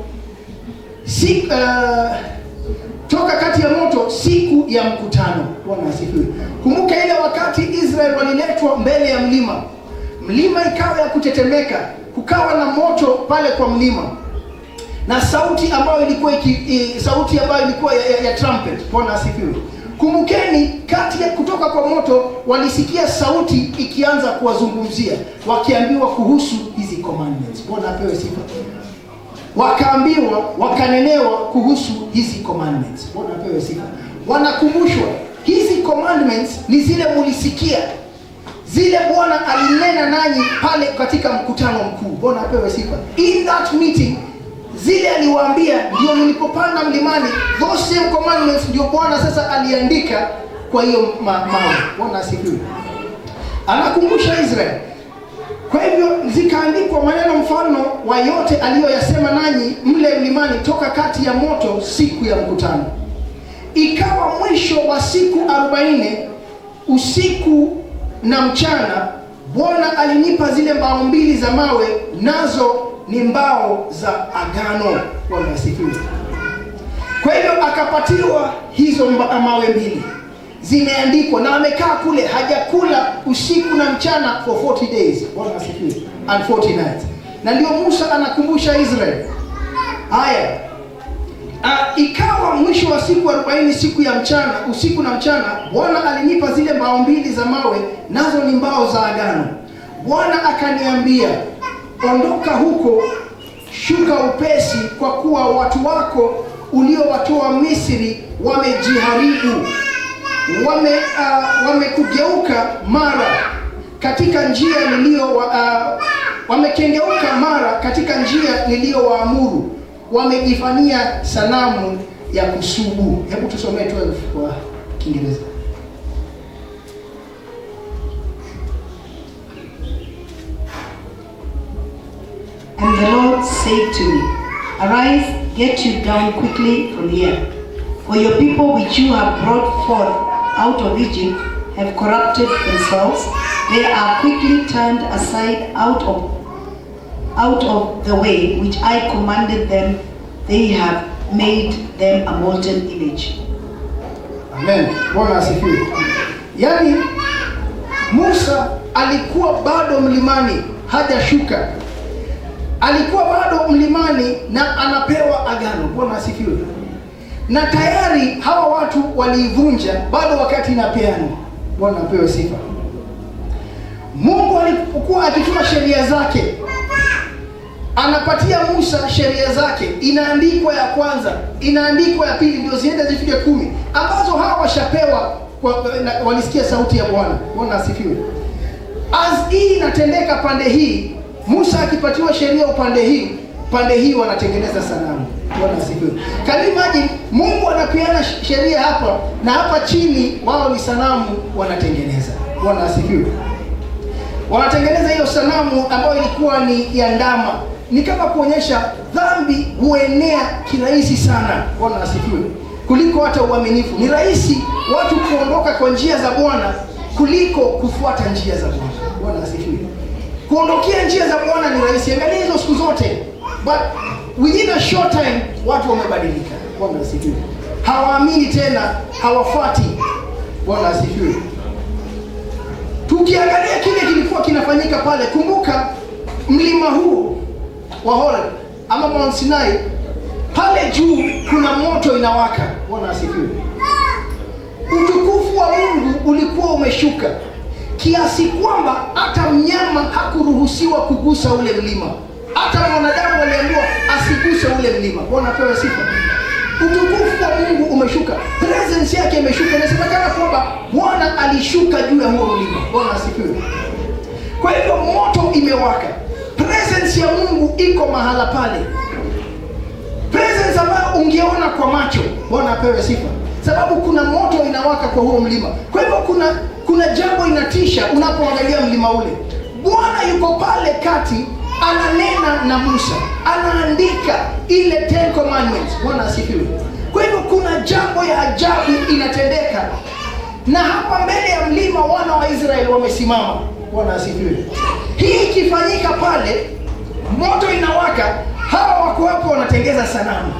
[SPEAKER 1] siku ya mkutano. Bwana asifiwe. Kumbuka ile wakati Israeli waliletwa mbele ya mlima ikawa ya kutetemeka, kukawa na moto pale kwa mlima, na sauti ambayo ilikuwa ya trumpet. Bwana asifiwe. Kumbukeni, kutoka kwa moto walisikia sauti ikianza kuwazungumzia, wakiambiwa kuhusu hizi commandments. Bwana apewe sifa. Wakaambiwa, wakanenewa kuhusu hizi commandments. Bwana apewe sifa. Wanakumbushwa hizi commandments ni zile mulisikia, zile Bwana alinena nanyi pale katika mkutano mkuu. Bwana apewe sifa. In that meeting, zile aliwaambia ndio nilipopanda mlimani, those same commandments ndio Bwana sasa aliandika kwa hiyo mawe. Bwana asifiwe. Anakumbusha Israeli. Kwa hivyo zikaandikwa maneno mfano wa yote aliyoyasema nanyi mle mlimani toka kati ya moto siku ya mkutano. Ikawa mwisho wa siku 40 usiku na mchana, Bwana alinipa zile mbao 2 za mawe, nazo ni mbao za agano. Bwana asifiwe. Kwa hivyo akapatiwa hizo mawe 2, zimeandikwa, na amekaa kule hajakula usiku na mchana for 40 days. Bwana asifiwe. And 40 nights. Na ndio Musa anakumbusha Israeli, Haya, ikawa mwisho wa siku 40, siku ya mchana, usiku na mchana, Bwana alinipa zile mbao mbili za mawe, nazo ni mbao za agano. Bwana akaniambia, ondoka huko, shuka upesi, kwa kuwa watu wako uliowatoa Misri wamejiharibu, wamekugeuka mara katika njia wamekengeuka mara katika njia niliyowaamuru, wamejifanyia sanamu ya kusubu. Hebu tusomee 12 kwa Kiingereza.
[SPEAKER 3] And the Lord said to me, arise, get you down quickly from here, for your people which you have brought forth out of Egypt have corrupted themselves. They are quickly turned aside out of the way which I commanded them. They have made them a molten image.
[SPEAKER 1] Amen. Bwana asifiwe. Yaani Musa alikuwa bado mlimani, hajashuka. Alikuwa bado mlimani na anapewa agano. Bwana asifiwe. Na tayari hawa watu waliivunja bado wakati inapeanwa. Bwana apewe sifa. Mungu alipokuwa akitoa sheria zake, anapatia Musa sheria zake. Inaandikwa ya kwanza, inaandikwa ya pili, ndio ziende zifike 10, ambazo hawa washapewa walisikia sauti ya Bwana. Bwana asifiwe. As hii inatendeka pande hii, Musa akipatiwa sheria pande hii wanatengeneza sanamu. Bwana asifiwe. Can you imagine, Mungu anapeana sheria hapa na hapa chini wao ni sanamu wanatengeneza. Bwana asifiwe. Wanatengeneza hiyo sanamu ambayo ilikuwa ni ya ndama. Ni kama kuonyesha dhambi huenea kirahisi sana. Bwana asifiwe. Kuliko hata uaminifu. Ni rahisi watu kuondoka kwa njia za Bwana kuliko kufuata njia za Bwana. Bwana asifiwe. Kuondokea njia za Bwana ni rahisi. Angalia hizo siku zote. But within a short time watu wamebadilika. Bwana asifiwe. Hawaamini tena, hawafuati. Bwana asifiwe. Tukiangalia kile kilikuwa kinafanyika pale, kumbuka mlima huu wa Horeb ama Mount Sinai, pale juu kuna moto inawaka. Bwana asifiwe. Utukufu wa Mungu ulikuwa umeshuka kiasi kwamba hata mnyama hakuruhusiwa kugusa ule mlima. Hata mwanadamu aliambiwa asiguse ule mlima. Bwana apewe sifa. Utukufu wa Mungu umeshuka. Presence yake imeshuka. Inasemekana kwamba Bwana alishuka juu ya huo mlima. Bwana asifiwe. Kwa hivyo moto imewaka. Presence ya Mungu iko mahala pale. Presence ambayo ungeona kwa macho. Bwana apewe sifa. Sababu kuna moto inawaka kwa huo mlima. Kwa hivyo kuna jambo inatisha unapoangalia mlima ule. Bwana yuko pale kati, ananena na Musa, anaandika ile 10 commandments. Bwana asifiwe. Kwa hivyo kuna jambo ya ajabu inatendeka. Na hapa mbele ya mlima wana wa Israeli wamesimama. Bwana asifiwe. Hii ikifanyika pale, moto inawaka, hawa wako hapo wanatengeza sanamu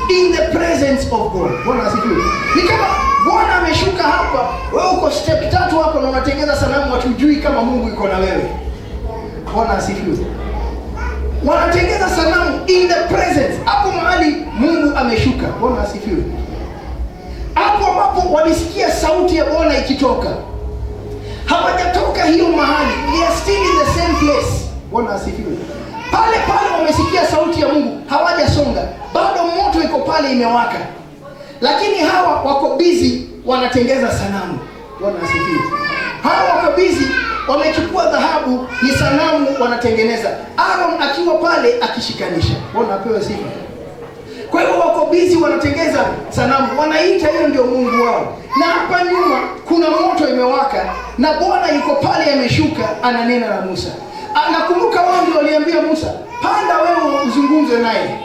[SPEAKER 1] in the presence of God. Bwana asifiwe. Ni kama Bwana ameshuka hapa, wewe uko step 3 hapo na unatengeza sanamu, hatujui kama Mungu yuko na wewe. Bwana asifiwe. Wanatengeza sanamu in the presence, hapo mahali Mungu ameshuka. Bwana asifiwe. Hapo ambapo walisikia sauti ya Bwana ikitoka. Hawajatoka hiyo mahali, they are still in the same place. Bwana asifiwe. Pale wamesikia sauti ya Mungu, hawajasonga. Bado moto iko pale imewaka. Lakini hawa wako busy wanatengeza sanamu. Bwana asifiwe. Hawa wako busy, wamechukua dhahabu, ni sanamu wanatengeneza. Aaron akiwa pale akishikanisha. Bwana apewe sifa. Kwa hivyo wako busy wanatengeza sanamu. Wanaita hiyo ndio Mungu wao. Na hapa nyuma kuna moto imewaka na Bwana yuko pale ameshuka ananena na Musa. Nakumbuka wao ndio waliambia Musa, "Panda wewe uzungumze naye.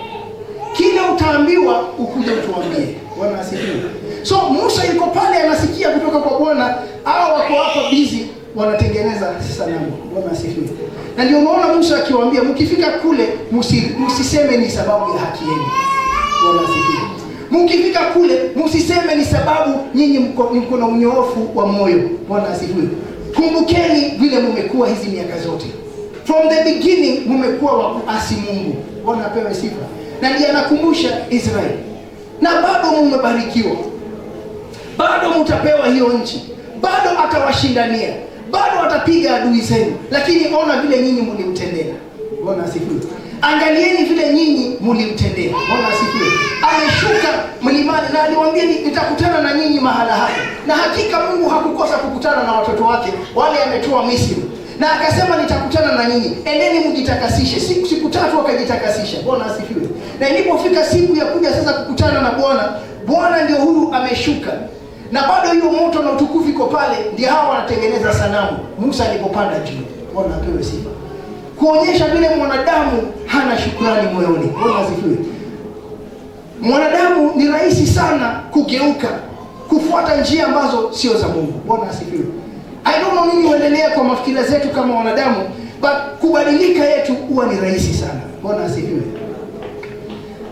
[SPEAKER 1] Kile utaambiwa ukuje utuambie." Bwana asifiwe. So Musa yuko pale anasikia kutoka kwa Bwana, hao wako hapa busy wanatengeneza sanamu. Bwana asifiwe. Na ndio unaona Musa akiwaambia, "Mkifika kule msiseme ni sababu ya haki yenu." Bwana asifiwe. Mkifika kule msiseme ni sababu nyinyi mko na unyoofu wa moyo. Bwana asifiwe. Kumbukeni vile mmekuwa hizi miaka zote. From the beginning mmekuwa wa kuasi Mungu. Bwana apewe sifa. na ndiye anakumbusha Israeli, na bado mmebarikiwa, bado mtapewa hiyo nchi, bado atawashindania, bado atapiga adui zenu, lakini ona vile nyinyi mlimtendea. Bwana asifiwe. Angalieni vile nyinyi mlimtendea. Bwana asifiwe. Ameshuka mlimani na aliwaambia nitakutana na nyinyi mahala hapa, na hakika Mungu hakukosa kukutana na watoto wake wale ametoa Misri, na akasema nitakutana na nyinyi, endeni mjitakasishe. Siku 3 akajitakasisha. Bwana asifiwe. Na ilipofika siku ya kuja sasa kukutana na Bwana, Bwana ndio huyu ameshuka, na bado hiyo moto na utukufu iko pale, ndio hawa wanatengeneza sanamu Musa alipopanda juu. Bwana apewe sifa, kuonyesha vile mwanadamu hana shukrani moyoni. Bwana asifiwe. Mwanadamu ni rahisi sana kugeuka, kufuata njia ambazo sio za Mungu. Bwana asifiwe. I don't know nini uendelea kwa mafikira zetu kama wanadamu, but kubadilika yetu huwa ni rahisi sana. Bwana asifiwe.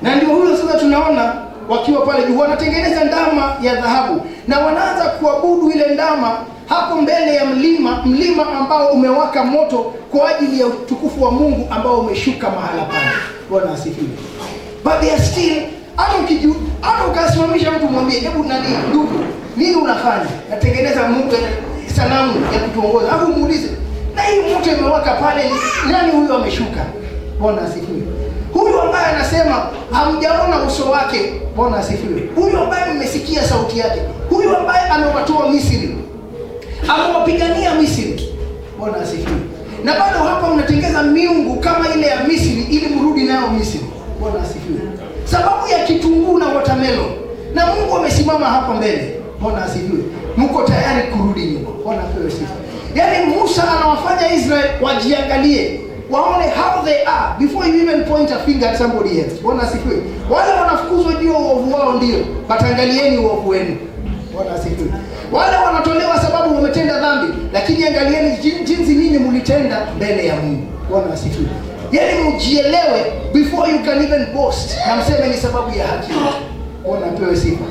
[SPEAKER 1] Na ndio huyo sasa tunaona wakiwa pale juu wanatengeneza ndama ya dhahabu, na wanaanza kuabudu ile ndama hapo mbele ya mlima ambao umewaka moto kwa ajili ya utukufu wa Mungu ambao umeshuka mahala pale. Bwana asifiwe. But they are still, hata ukasimamisha mtu mwambie, hebu nini unafanya? Natengeneza Mungu sanamu ya kutuongoza. Hapo muulize, na hii moto imewaka pale, nani huyo ameshuka? Bwana asifiwe. Huyu ambaye anasema hamjaona uso wake. Bwana asifiwe. Huyu ambaye mmesikia sauti yake, huyu ambaye amewatoa Misri, amewapigania Misri. Bwana asifiwe. Na bado hapa mnatengeza miungu kama ile ya Misri ili mrudi nayo Misri. Bwana asifiwe. Sababu ya kitunguu na watermelon, na Mungu amesimama hapa mbele. Bwana asifiwe. Mko tayari kurudi nyuma. Bwana apewe sifa. Yaani Musa anawafanya Israel wajiangalie, waone how they are before you even point a finger at somebody else. Bwana asifiwe. Wale wanafukuzwa juu ya uovu wao ndio, batangalieni uovu wenu. Bwana asifiwe. Wale wanatolewa sababu wametenda dhambi, lakini angalieni jinsi ninyi mlitenda mbele ya Mungu. Bwana asifiwe. Yaani mjielewe before you can even boast, na mseme ni sababu ya haki. Bwana apewe sifa.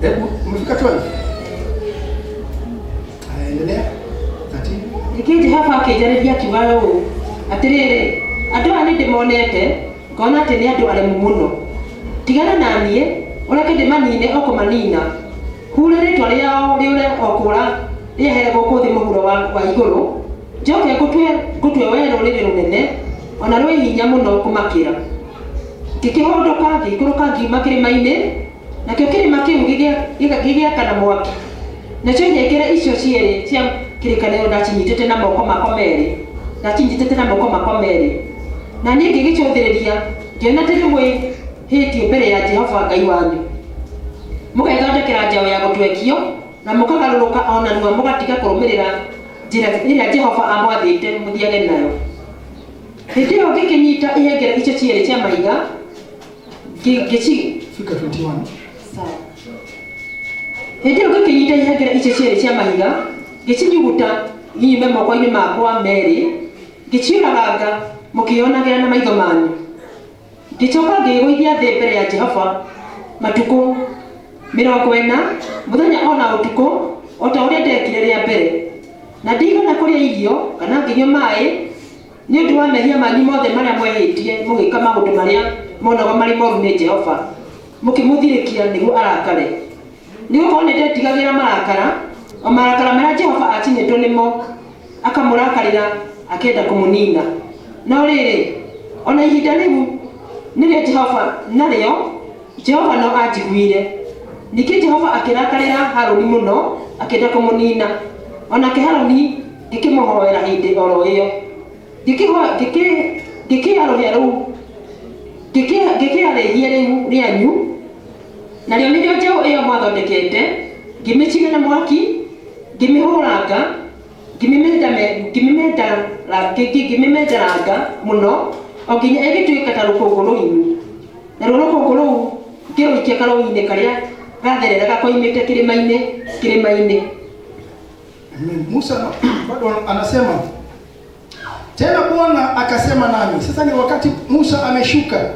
[SPEAKER 1] Hebu umefika 12. Endelea. 13.
[SPEAKER 2] Nikije hapa akijaribia kiwalo atirire andu ani ndimonete ngona ati ni andu aremu muno tigana na nie ureke ndimanine okumanina hure ritwa riao riure okura riehere guku thi muhuro wa iguru njoke ngutwe wero riri runene ona rwi hinya muno kumakira ngikihondoka ngikuruka ngiuma kirima-ini nakio kirima kiu gigiakana mwaki nacio nyekera icio cieri cia kirikanio ndacinyitete na moko makwa meri na niĩ ngĩgĩcũthĩrĩria ngĩona tĩrĩ mwĩhĩtie mbere ya Jehova Ngai wanyu mũgethondekera njaũ ya gũtwekio na mũkagarũrũka ona nua mũgatiga kũrũmĩrĩra njĩra ĩrĩa Jehova amwathĩte mũthiage nayo. Hĩndĩ ĩyo ngĩkĩnyita ihengere icio cierĩ cia mahiga
[SPEAKER 1] Fika 21.
[SPEAKER 2] Sawa. Hĩndĩ ĩyo ngĩkĩnyita ihengere icio cierĩ cia mahiga ngĩcinyuguta ngiume moko-inĩ makwa merĩ ngĩciũraganga mũkĩonagĩra na maitho manyu. Ngĩcoka ngĩgũithia thĩ mbere ya Jehova matukũ 40 mũthenya ona ũtukũ o ta ũrĩa ndekire rĩa mbere, na ndigana kũrĩa irio kana ngĩnyua maĩ nĩ ũndũ wa mehia manyu mothe marĩa mwehĩtie mũgĩka maũndũ marĩa monago marĩ moru nĩ Jehova mũkĩmũthirĩkia nĩguo arakare. Nĩgũkorwo nĩ ndetigagĩra marakara, o marakara marĩa Jehova acinĩtwo nĩmo akamũrakarĩra akenda kũmũnina. No rĩrĩ ona ihinda rĩu nĩrĩo Jehova no anjiguire. Ningĩ Jehova akĩrakarĩra Harũni mũno akenda kũmũnina. Onake Harũni ngĩkĩmũhoera hĩndĩ oro ĩyo ngĩkĩarĩhia rĩu rĩanyu, narĩo nĩrĩo njaũ ĩyo mwathondekete, ngĩmĩcina na mwaki, ngĩmĩhũranga, ngĩmĩmendaranga mũno o nginya ĩgĩtuĩka ta rũkũngũ rũhinyu. Naruo rũkũngũ rũu ngĩrũikia karũi-inĩ karĩa gathereraga koimĩte kĩrĩma-inĩ.
[SPEAKER 1] Musa bado anasema tena, Bwana akasema nami. Sasa ni wakati Musa ameshuka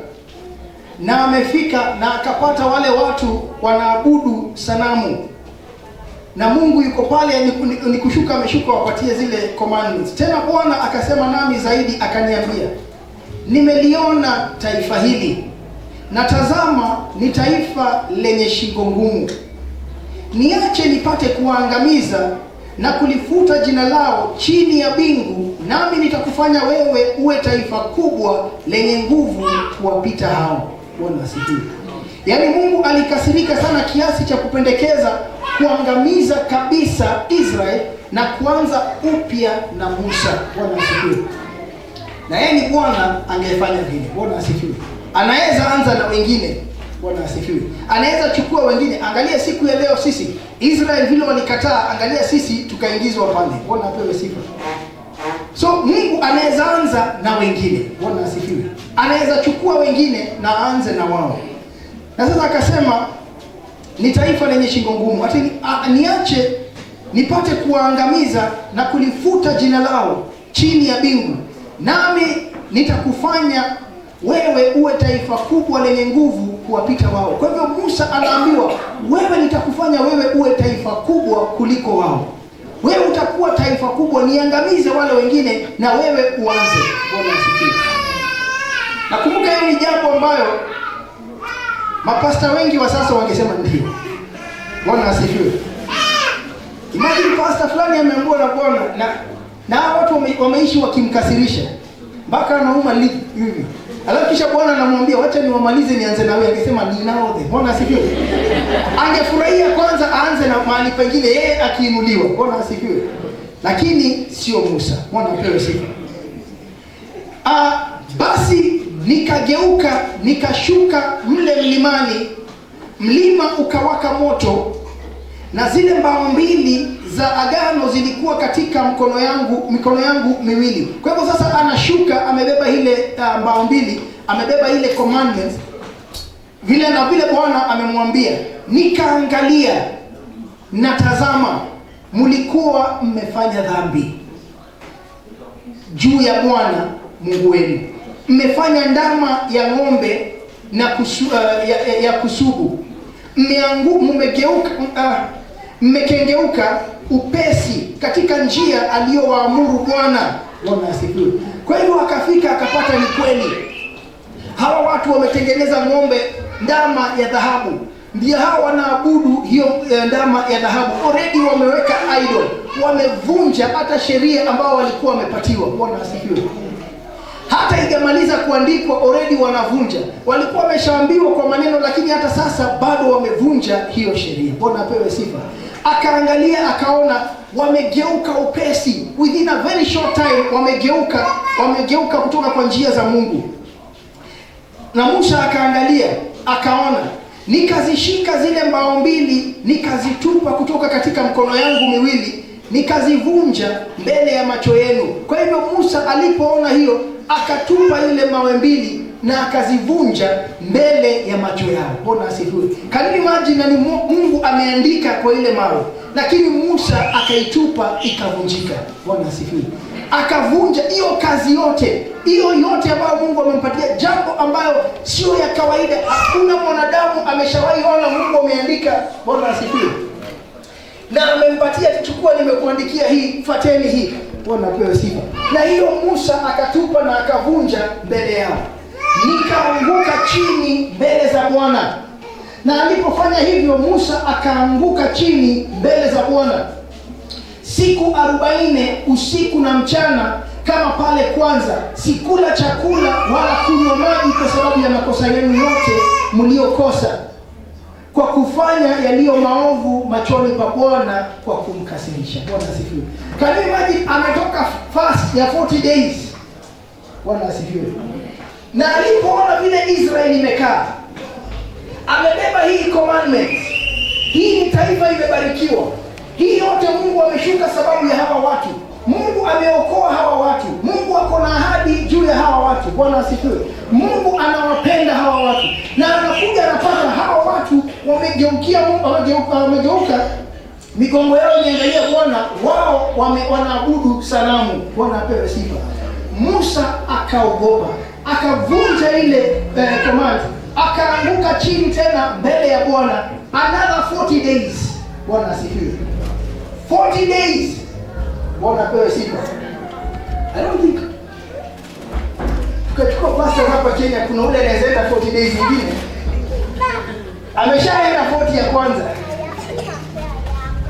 [SPEAKER 1] na amefika na akapata wale watu wanaabudu sanamu, na Mungu yuko pale, ni kushuka ameshuka wapatie zile commandments. Tena Bwana akasema nami zaidi akaniambia, nimeliona taifa hili, na tazama ni taifa lenye shingo ngumu. Niache nipate kuwaangamiza na kulifuta jina lao chini ya mbingu, nami nitakufanya wewe uwe taifa kubwa lenye nguvu kuwapita hao. Bwana asifiwe. Yaani Mungu alikasirika sana kiasi cha kupendekeza kuangamiza kabisa Israeli na kuanza upya na Musa. Bwana asifiwe. Na yeye ni Bwana angefanya vile. Bwana asifiwe. Anaweza anza na wengine. Bwana asifiwe. Anaweza chukua wengine. Angalia siku ya leo sisi Israeli vile walikataa, angalia sisi tukaingizwa pale. Bwana apewe sifa. So Mungu anaweza anza na wengine. Bwana asifiwe. Anaweza chukua wengine na aanze na wao. Na sasa akasema ni taifa lenye shingo ngumu. Ati niache nipate kuwaangamiza na kulifuta jina lao chini ya mbingu, nami nitakufanya wewe uwe taifa kubwa lenye nguvu kuwapita wao. Kwa hivyo Musa anaambiwa, wewe nitakufanya wewe uwe taifa kubwa kuliko wao. Wewe utakuwa taifa kubwa, niangamize wale wengine na wewe uanze. Bwana asifiwe. Nakumbuka hiyo ni jambo ambayo mapasta wengi wa sasa wangesema ndio. Bwana asifiwe. Imagine pastor fulani ameambiwa na Bwana na watu wameishi wakimkasirisha mpaka anauma hivi. Alafu kisha Bwana anamwambia wacha niwamalize nianze na wewe, akisema ninaodhe. Bwana asifiwe. Angefurahia kwanza aanze na mahali pengine yeye akiinuliwa. Bwana asifiwe. Lakini sio Musa. Bwana apewe sifa. Basi nikageuka nikashuka mle mlimani, mlima ukawaka moto, na zile mbao mbili za agano zilikuwa katika mikono yangu miwili. Kwa hivyo sasa anashuka amebeba ile mbao mbili, amebeba ile commandments vile na vile Bwana amemwambia. Nikaangalia na tazama, mlikuwa mmefanya dhambi juu ya Bwana Mungu wenu. Mmefanya ndama ya ng'ombe na kusubu. Mmekengeuka upesi katika njia aliyowaamuru Bwana. Bwana asifiwe. Kwa hivyo akafika akapata ni kweli hawa watu wametengeneza ng'ombe, ndama ya dhahabu. Ndio hawa wanaabudu hiyo ndama ya dhahabu. Already wameweka idol. Wamevunja hata sheria ambao walikuwa wamepatiwa. Bwana asifiwe. Hata ikamaliza kuandikwa already wanavunja. Walikuwa wameshaambiwa kwa maneno, lakini hata sasa bado wamevunja hiyo sheria. Bwana apewe sifa. Akaangalia akaona wamegeuka upesi. Within a very short time wamegeuka kutoka kwa njia za Mungu. Na Musa akaangalia akaona, nikazishika zile mbao mbili nikazitupa kutoka katika mkono yangu miwili, nikazivunja mbele ya macho yenu. Kwa hivyo Musa alipoona hiyo akatupa ile mawe mbili na akazivunja mbele ya macho yao. Bwana asifiwe. Kanini maji na ni Mungu ameandika kwa ile mawe, lakini Musa akaitupa ikavunjika. Bwana asifiwe. Akavunja hiyo kazi yote, hiyo yote ambayo Mungu amempatia, jambo ambayo sio ya kawaida. Hakuna mwanadamu ameshawahi ona Mungu ameandika. Bwana asifiwe. Na amempatia, chukua nimekuandikia hii, fuateni hii. Bwana apewe sifa. Na hiyo Musa akatupa na akavunja mbele yao. Nikaanguka chini mbele za Bwana. Na alipofanya hivyo Musa akaanguka chini mbele za Bwana siku 40 usiku na mchana, kama pale kwanza. Sikula chakula wala kunywa maji kwa sababu ya makosa yenu yote mliokosa kwa kufanya yaliyo maovu machoni pa Bwana kwa kumkasirisha. Bwana asifiwe. Can you imagine ametoka fast ya 40 days. Bwana asifiwe. Na alipoona vile Israeli imekaa, amebeba hii commandment. Hii ni taifa imebarikiwa. Hii yote Mungu ameshuka sababu ya hawa watu. Mungu ameokoa hawa watu. Mungu ako na ahadi juu ya hawa watu. Bwana asifiwe. Mungu anawapenda hawa watu. Na anakuja anapata hawa watu wamegeuka migongo yao imeangalia Bwana, wao wanaabudu sanamu. Bwana apewe sifa. Musa akaogopa, akavunja ile command, akaanguka chini tena mbele ya Bwana. Another 40 days. Bwana asifiwe. 40 days. Bwana apewe sifa. I don't think tukachukua pastor hapa Kenya, kuna ule anayeenda 40 days nyingine. Ameshaenda 40 ya kwanza.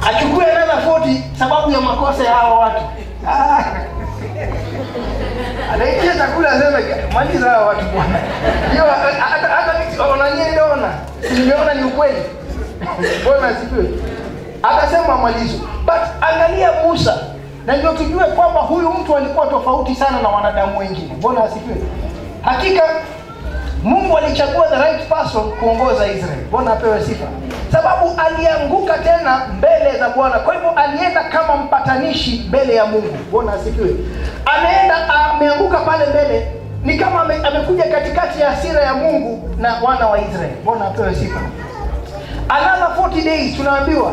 [SPEAKER 1] Achukue another 40 sababu ya makosa ya hao watu. Anaingia chakula sema maliza hao watu bwana. Hiyo hata wananiona. Nimeona ni ukweli. Bwana asifiwe. Akasema malizo. But angalia Musa. Na ndio tujue kwamba huyu mtu alikuwa tofauti sana na wanadamu wengine. Bwana asifiwe. Hakika Mungu alichagua the right person kuongoza Israeli. Bwana apewe sifa. Sababu alianguka tena mbele za Bwana. Kwa hivyo alienda kama mpatanishi mbele ya Mungu. Bwana asifiwe. Ameanguka pale mbele, ni kama amekuja katikati ya hasira ya Mungu na wana wa Israeli. Bwana apewe sifa. Another 40 days tunaambiwa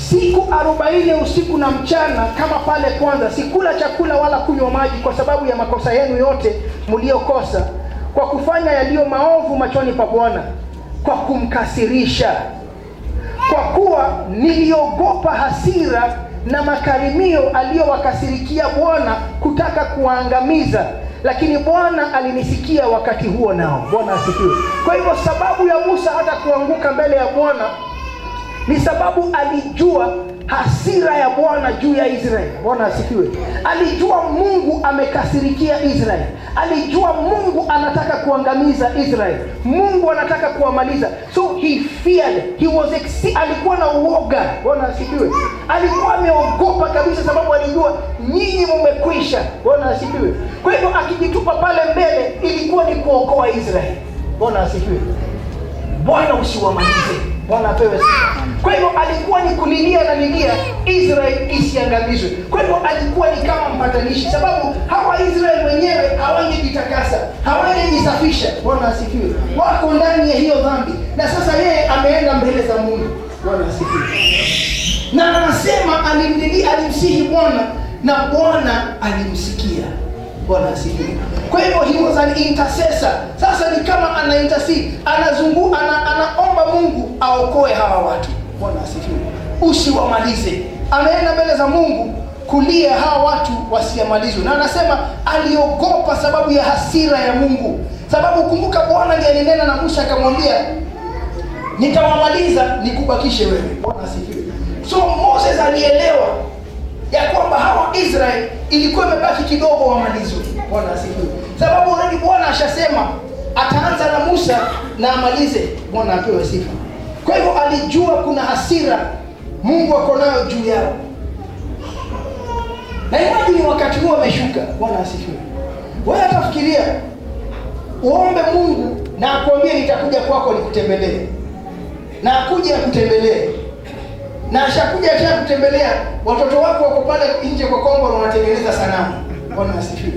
[SPEAKER 1] siku 40 usiku na mchana, kama pale kwanza, sikula chakula wala kunywa maji kwa sababu ya makosa yenu yote mliokosa kwa kufanya yaliyo maovu machoni pa Bwana, kwa kumkasirisha. Kwa kuwa niliogopa hasira na makarimio aliyowakasirikia Bwana kutaka kuwaangamiza, lakini Bwana alinisikia wakati huo nao. Bwana asifiwe. Kwa hivyo sababu ya Musa hata kuanguka mbele ya Bwana ni sababu alijua hasira ya Bwana juu ya Israeli. Bwana asifiwe. Alijua Mungu amekasirikia Israeli. Alijua Mungu anataka kuangamiza Israeli. Mungu anataka kuwamaliza. So he feared. Alikuwa na uoga. Bwana asifiwe. Alikuwa ameogopa kabisa sababu alijua nyinyi mmekwisha. Bwana asifiwe. Kwa hivyo akijitupa pale mbele ilikuwa ni kuokoa Israeli. Bwana asifiwe. Bwana usiwamalize. Bwana apewe sifa. Kwa hivyo alikuwa ni kulilia na lilia Israeli isiangamizwe. Kwa hivyo alikuwa ni kama mpatanishi, sababu hawa Israeli wenyewe hawangejitakasa, hawangejisafisha. Bwana asifiwe. Wako ndani ya hiyo dhambi, na sasa yeye ameenda mbele za Mungu. Bwana asifiwe. Na anasema alimsihi Bwana na Bwana alimsikia. Bwana asifiwe. Kwa hivyo he was an intercessor. Sasa ni kama ana intercede, anaomba Mungu aokoe hawa watu. Bwana asifiwe. Usiwamalize. Ameenda mbele za Mungu kulia hawa watu wasiamalizwe. Na anasema aliogopa sababu ya hasira ya Mungu. Sababu kumbuka Bwana ndiye alinena na Musa akamwambia, nitawamaliza nikubakishe wewe. Bwana asifiwe. So Moses alielewa ya kwamba hawa Israeli ilikuwa imebaki kidogo wamalizwe. Bwana asifiwe. Sababu already Bwana ashasema ataanza na Musa na amalize. Bwana apewe sifa. Kwa hivyo alijua kuna hasira Mungu ako nayo juu yao. Na imagine wakati huo ameshuka. Bwana asifiwe. Wewe atafikiria uombe Mungu na akwambie nitakuja kwako nikutembelee. Na akuje akutembelee. Na ashakuja kutembelea, watoto wako wako pale nje kwa kombo wanatengeneza sanamu. Bwana asifiwe.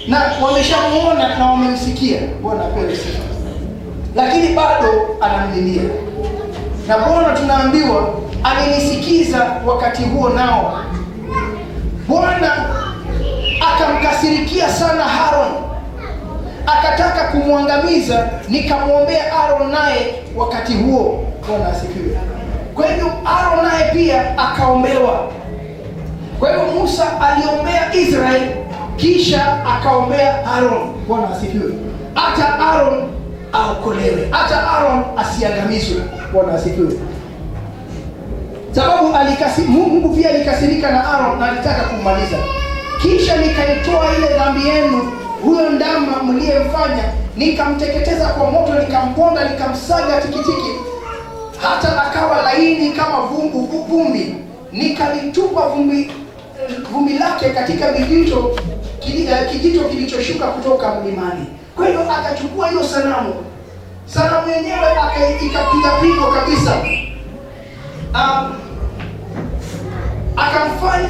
[SPEAKER 1] Na wameshamuona na wamemsikia. Bwana apewe sifa. Lakini bado anamlilia. Na Bwana tunaambiwa alinisikiza wakati huo nao. Bwana akamkasirikia sana Aaron. Akataka kumwangamiza, nikamwombea Aaron naye wakati huo. Bwana asifiwe. Kwa hivyo Aaron naye pia akaombewa. Kwa hivyo Musa aliombea Israeli kisha akaombea Aaron. Bwana asifiwe. Hata Aaron aokolewe. Hata Aaron asiangamizwe. Bwana asifiwe. Sababu Mungu pia alikasirika na Aaron na alitaka kummaliza. Kisha nikaitoa ile dhambi yenu, huyo ndama mliyemfanya, nikamteketeza kwa moto, nikamponda, nikamsaga tikitiki hata akawa laini kama vumbi. Nikalitupa vumbi lake katika kijito kilichoshuka kutoka mlimani. Kwa hiyo akachukua hiyo sanamu yenyewe ikapiga kabisa.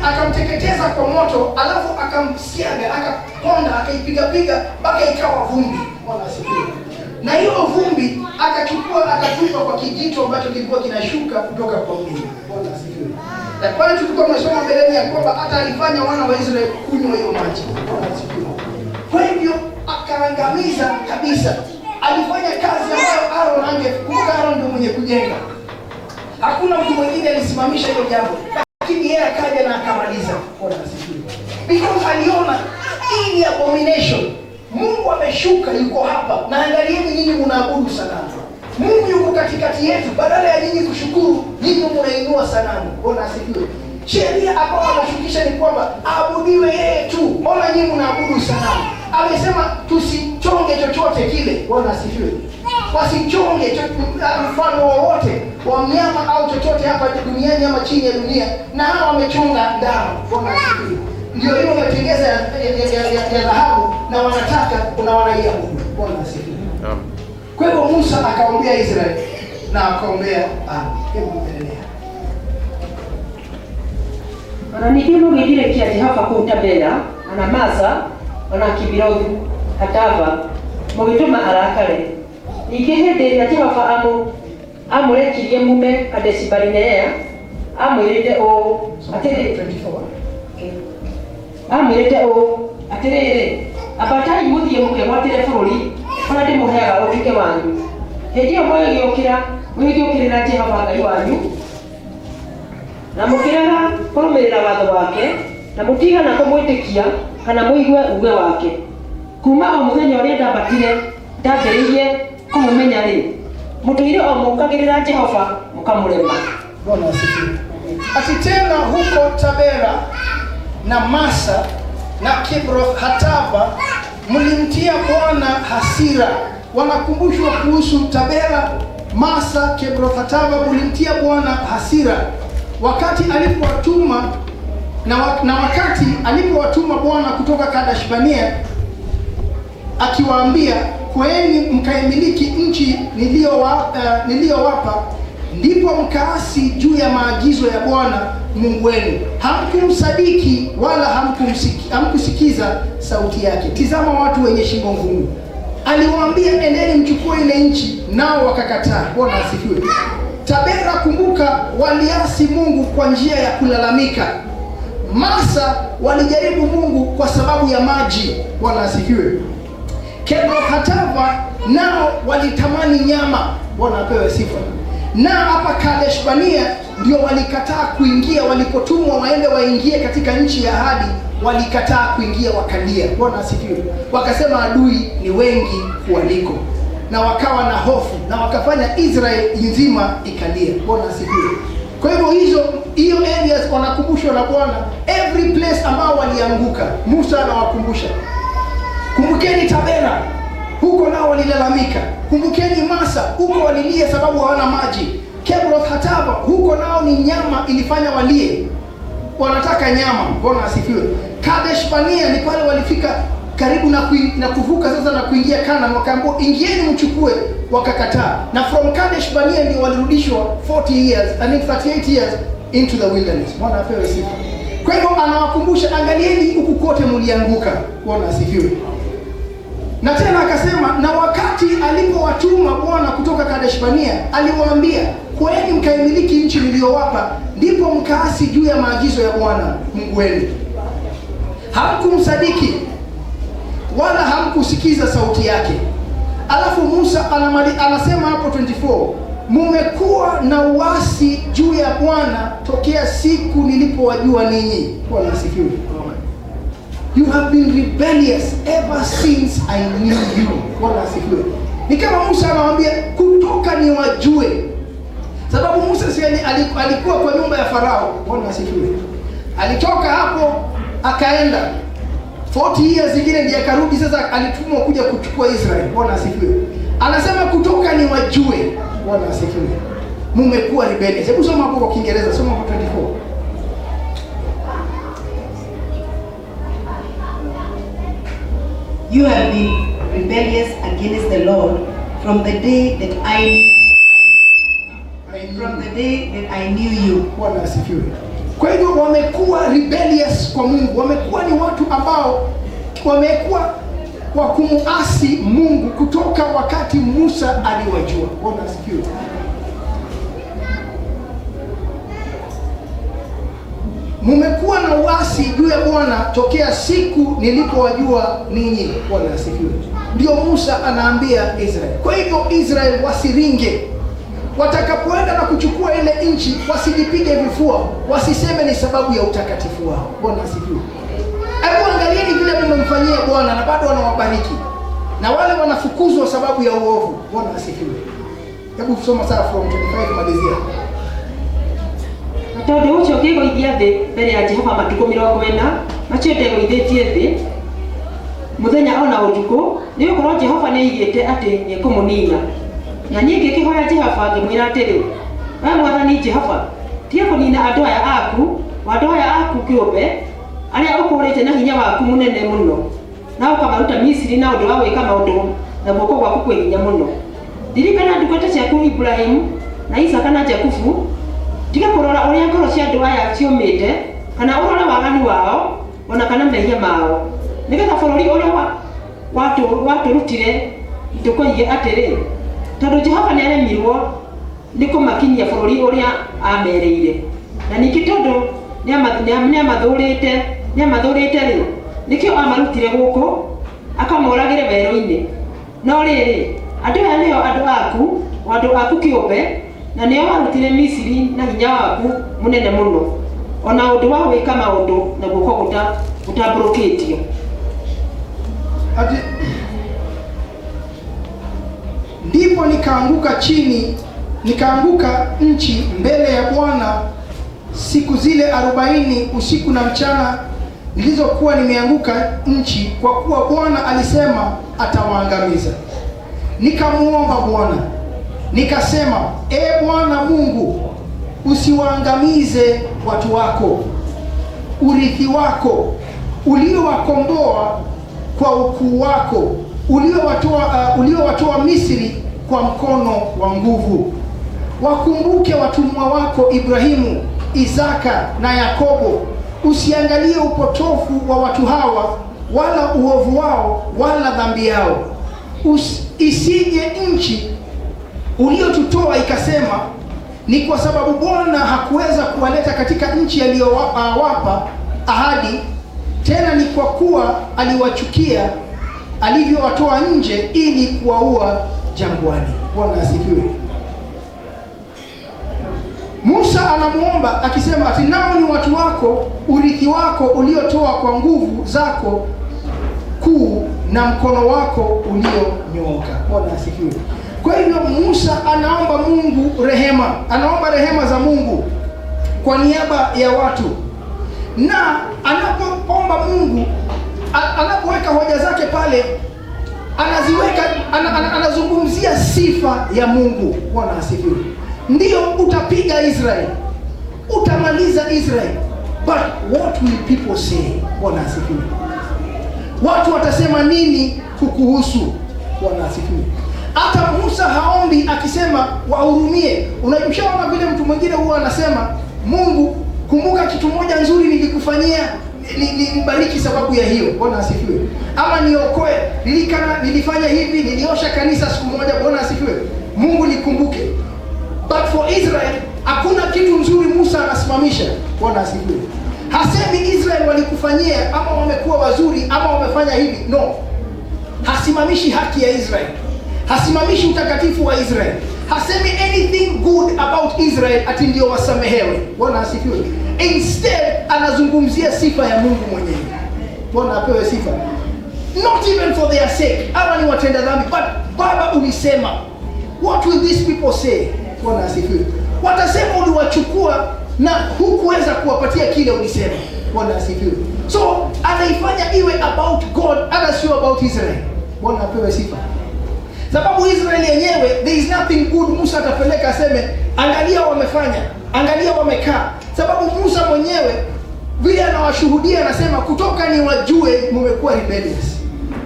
[SPEAKER 1] Akamteketeza kwa moto, alafu akamsiaga, akaponda, akaipiga mpaka ikawa vumbi. Bwana asifiwe. Na hiyo vumbi akatupa kwa kijito ambacho kilikuwa kinashuka kutoka kwa mlima. Bwana asifiwe. Na pale tulikuwa tunasoma mbeleni ya kwamba hata alifanya wana wa Israeli kunywa hiyo maji. Bwana asifiwe. Kwa hivyo akaangamiza kabisa. Alifanya kazi ambayo Aaron angekumbuka. Aaron ndio mwenye kujenga. Hakuna mtu mwingine alisimamisha hiyo jambo. Lakini yeye akaja na akamaliza. Bwana asifiwe. Because aliona hii abomination. ameshuka, yuko hapa, na angalieni nyinyi mnaabudu sanamu. Mungu yuko katikati yetu, badala ya nyinyi kushukuru, nyinyi mnainua sanamu. Bwana asifiwe. Sheria ambayo anashukisha ni kwamba aabudiwe yeye tu. Ona nyinyi mnaabudu sanamu. Amesema tusichonge chochote kile. Bwana asifiwe. Wasichonge mfano wowote wa mnyama au chochote hapa duniani ama chini ya dunia, na hao wamechonga ndama. Bwana asifiwe. Ndio hiyo wametengeza ya dhahabu na wanataka wanaiabudu. Bwana asifiwe. Kwa hivyo Musa akaombea Israeli na akaombea hebu endelea.
[SPEAKER 2] Ananikimu githire kia Jehova kuu Tabera, ana Masa, ana Kibirothu Hatava, mugituma arakare. Ningĩ hĩndĩ ĩrĩa Jehova amũrekirie mume Kadeshi Barinea, amwĩrĩte ũũ atĩrĩrĩ, ambatai mũthiĩ mũkegwatĩre bũrũri ũrĩa ndĩmũheaga ũtuĩke wanyu. Hĩndĩ ĩyo mũgĩgĩũkĩrĩra Jehova Ngai wanyu, na mũkĩrega kũrũmĩrĩra watho wake, na mũtigana kũmwĩtĩkia kana mũigue uge wake. Kuma o mũthenya ũrĩa ndambĩrĩirie kũmũmenya-rĩ, mũtũire o mũkagĩrĩra Jehova mũkamũrema.
[SPEAKER 1] Bwana asifiwe. Ati tena huko Tabera na Masa na Kibroth Hatava mlimtia Bwana hasira. Wanakumbushwa kuhusu Tabera, Masa, Kibroth Hatava, mlimtia Bwana hasira wakati alipowatuma na wakati alipowatuma Bwana kutoka Kadesh Barnea, akiwaambia, kweni mkaimiliki nchi niliyowapa, ndipo mkaasi juu ya maagizo ya Bwana Mungu wenu. Hamkumsadiki wala hamkusikiza sauti yake. Tizama watu wenye shingo ngumu. Aliwaambia, endeni mchukue ile nchi, nao wakakataa. Bwana asifiwe. Tabera, kumbuka, waliasi Mungu kwa njia ya kulalamika. Masa walijaribu Mungu kwa sababu ya maji. Bwana asifiwe. Kibroth Hatava nao walitamani nyama. Bwana apewe sifa. Na hapa Kadesh Barnea ndio walikataa kuingia, walipotumwa waende waingie katika nchi ya ahadi, walikataa kuingia, wakalia. Bwana asifiwe. Wakasema adui ni wengi kuliko, na wakawa na hofu na wakafanya Israeli nzima ikalia. Bwana asifiwe. Kwa hivyo hiyo areas wanakumbushwa na Bwana, every place ambao walianguka, Musa anawakumbusha. Kumbukeni Tabera, huko nao walilalamika. Kumbukeni Masa, huko walilia sababu hawana maji. Kibroth Hatava, huko nao ni nyama ilifanya walie, wanataka nyama. Bwana asifiwe. Kadesh Barnea ni pale walifika karibu na kuvuka sasa na kuingia Kana, wakaambiwa ingieni mchukue, wakakataa. Na from Kadesh Barnea ndio walirudishwa 40 years, I think 38 years into the wilderness. Bwana apewe sifa. Kwa hivyo anawakumbusha, angalieni huku kote mlianguka. Bwana asifiwe. Na tena akasema, na wakati alipowatuma Bwana kutoka Kadesh Barnea, aliwaambia, kweni mkaimiliki nchi niliyowapa, ndipo mkaasi juu ya maagizo ya Bwana Mungu wenu. Hamkumsadiki wala hamkusikiza sauti yake. Alafu Musa anasema hapo 24, mmekuwa na uasi juu ya Bwana tokea siku nilipowajua ninyi. Bwana asifiwe. You have been rebellious ever since I knew you. Bwana asifiwe. Ni kama Musa anawaambia kutoka ni wajue. Sababu Musa alikuwa kwa nyumba ya Farao. Bwana asifiwe. Alitoka hapo akaenda 40 years zingine ndiye akarudi, sasa alitumwa kuja kuchukua Israeli. Bwana asifiwe. Anasema kutoka ni wajue. Bwana asifiwe. Mmekuwa rebellious. Hebu soma hapo kwa Kiingereza, soma hapo 24.
[SPEAKER 3] You have been rebellious against the Lord from the day that I knew you.
[SPEAKER 1] Bwana asifiwe. Kwa hivyo wamekuwa rebellious kwa Mungu. Wamekuwa ni watu ambao wamekuwa wa kumuasi Mungu kutoka wakati Musa aliwajua. Bwana asifiwe. Mmekuwa na uasi juu ya Bwana tokea siku nilipowajua ninyi. Bwana asifiwe. Ndio Musa anaambia Israeli. Kwa hivyo Israeli wasiringe. Watakapoenda na kuchukua ile nchi, wasijipige vifua, wasiseme ni sababu ya utakatifu wao. Bwana asifiwe. Hebu angalieni vile mmemfanyia Bwana na bado anawabariki. na wale wanafukuzwa sababu ya uovu. Bwana asifiwe. Hebu kusoma sasa from 25 malizia.
[SPEAKER 2] Tondu ucio ngigoithia thi mbere ya Jehova matuko 40 macio ndegoithĩtie thi muthenya ona utuku ni ukorwo Jehova ni igite ati ni kumunina. Na niĩ ngĩkĩhoya Jehova ngĩmwĩra atĩrĩ, we Mwathani Jehova, tiga kũnina andũ aya aku, andũ aya aku kĩũmbe arĩa ũkũrĩte na hinya waku mũnene mũno, na ũkamaruta Misiri na ũndũ wa gwĩka maũndũ na guoko gwaku kwĩ hinya mũno. Ririkana ndungata ciaku Ibrahimu na Isaka na Jakubu, tiga kũrora ũrĩa ngoro cia andũ aya ciũmĩte, kana ũrore waganu wao, ona kana mehia mao, nĩgetha bũrũri ũrĩa watũrutire tũkoige atĩrĩ, tondũ Jehova nĩ aremirwo nĩ kũmakinyia bũrũri ũrĩa amereire. Na ningĩ tondũ nĩ amathũrĩte rĩ, nĩkĩo amarutire gũkũ akamoragĩre werũ-inĩ. No rĩrĩ, andũ aya nĩo andũ aku kĩũmbe, na nĩo warutire Misiri na hinya waku mũnene mũno, ona ũndũ wa gwĩka maũndũ na guoko gũtambũrũkĩtio.
[SPEAKER 1] Ndipo nikaanguka nchi mbele ya Bwana siku zile 40 usiku na mchana nilizokuwa nimeanguka nchi, kwa kuwa Bwana alisema atawaangamiza. Nikamuomba Bwana nikasema, Bwana Mungu, usiwaangamize watu wako, urithi wako uliowakomboa kwa ukuu wako, uliowatoa Misri kwa mkono wa nguvu. Wakumbuke watumwa wako Ibrahimu, Isaka na Yakobo. Usiangalie upotofu wa watu hawa, wala uovu wao, wala dhambi yao. Isije nchi uliotutoa ikasema, ni kwa sababu Bwana hakuweza kuwaleta katika nchi aliyowapa ahadi, tena ni kwa kuwa aliwachukia alivyowatoa nje ili kuwaua jangwani. Bwana asifiwe. Musa anamuomba akisema ati nao ni watu wako, urithi wako uliotoa kwa nguvu zako kuu na mkono wako ulionyooka. Bwana asifiwe. Kwa hivyo Musa anaomba Mungu rehema, anaomba rehema za Mungu kwa niaba ya watu, na anapoomba Mungu, anapoweka hoja zake pale, anazungumzia sifa ya Mungu. Bwana asifiwe. Ndio utapiga Israeli, utamaliza Israeli, but what will people say? Bwana asifiwe. Watu watasema nini kukuhusu? Bwana asifiwe. Hata Musa haombi akisema wahurumie. Unajua vile mtu mwingine huwa anasema, Mungu, kumbuka kitu moja nzuri nilikufanyia, nibariki sababu ya hiyo. Bwana asifiwe. Ama niokoe, nilifanya hivi, niliosha kanisa siku moja. Bwana asifiwe. Mungu nikumbuke. But for Israel, hakuna kitu nzuri Musa anasimamisha. Bwana asifiwe. Hasemi Israel walikufanyia, ama wamekuwa wazuri, ama wamefanya hivi. No. Hasimamishi haki ya Israel. Hasimamishi utakatifu wa Israel. Hasemi anything good about Israel ati ndio wasamehewe. Bwana asifiwe. Instead anazungumzia sifa ya Mungu mwenyewe. Bwana apewe sifa. Not even for their sake. Hawa ni watenda dhambi, but Baba ulisema. What will these people say? Bwana asifiwe. Watasema uliwachukua na hukuweza kuwapatia kile ulisema. Bwana asifiwe. So anaifanya iwe about God, hata sio about Israel. Bwana apewe sifa. Sababu Israeli yenyewe, there is nothing good Musa atapeleka aseme, angalia wamefanya, angalia wamekaa. Sababu Musa mwenyewe vile anawashuhudia anasema, kutoka ni wajue mmekuwa rebellious,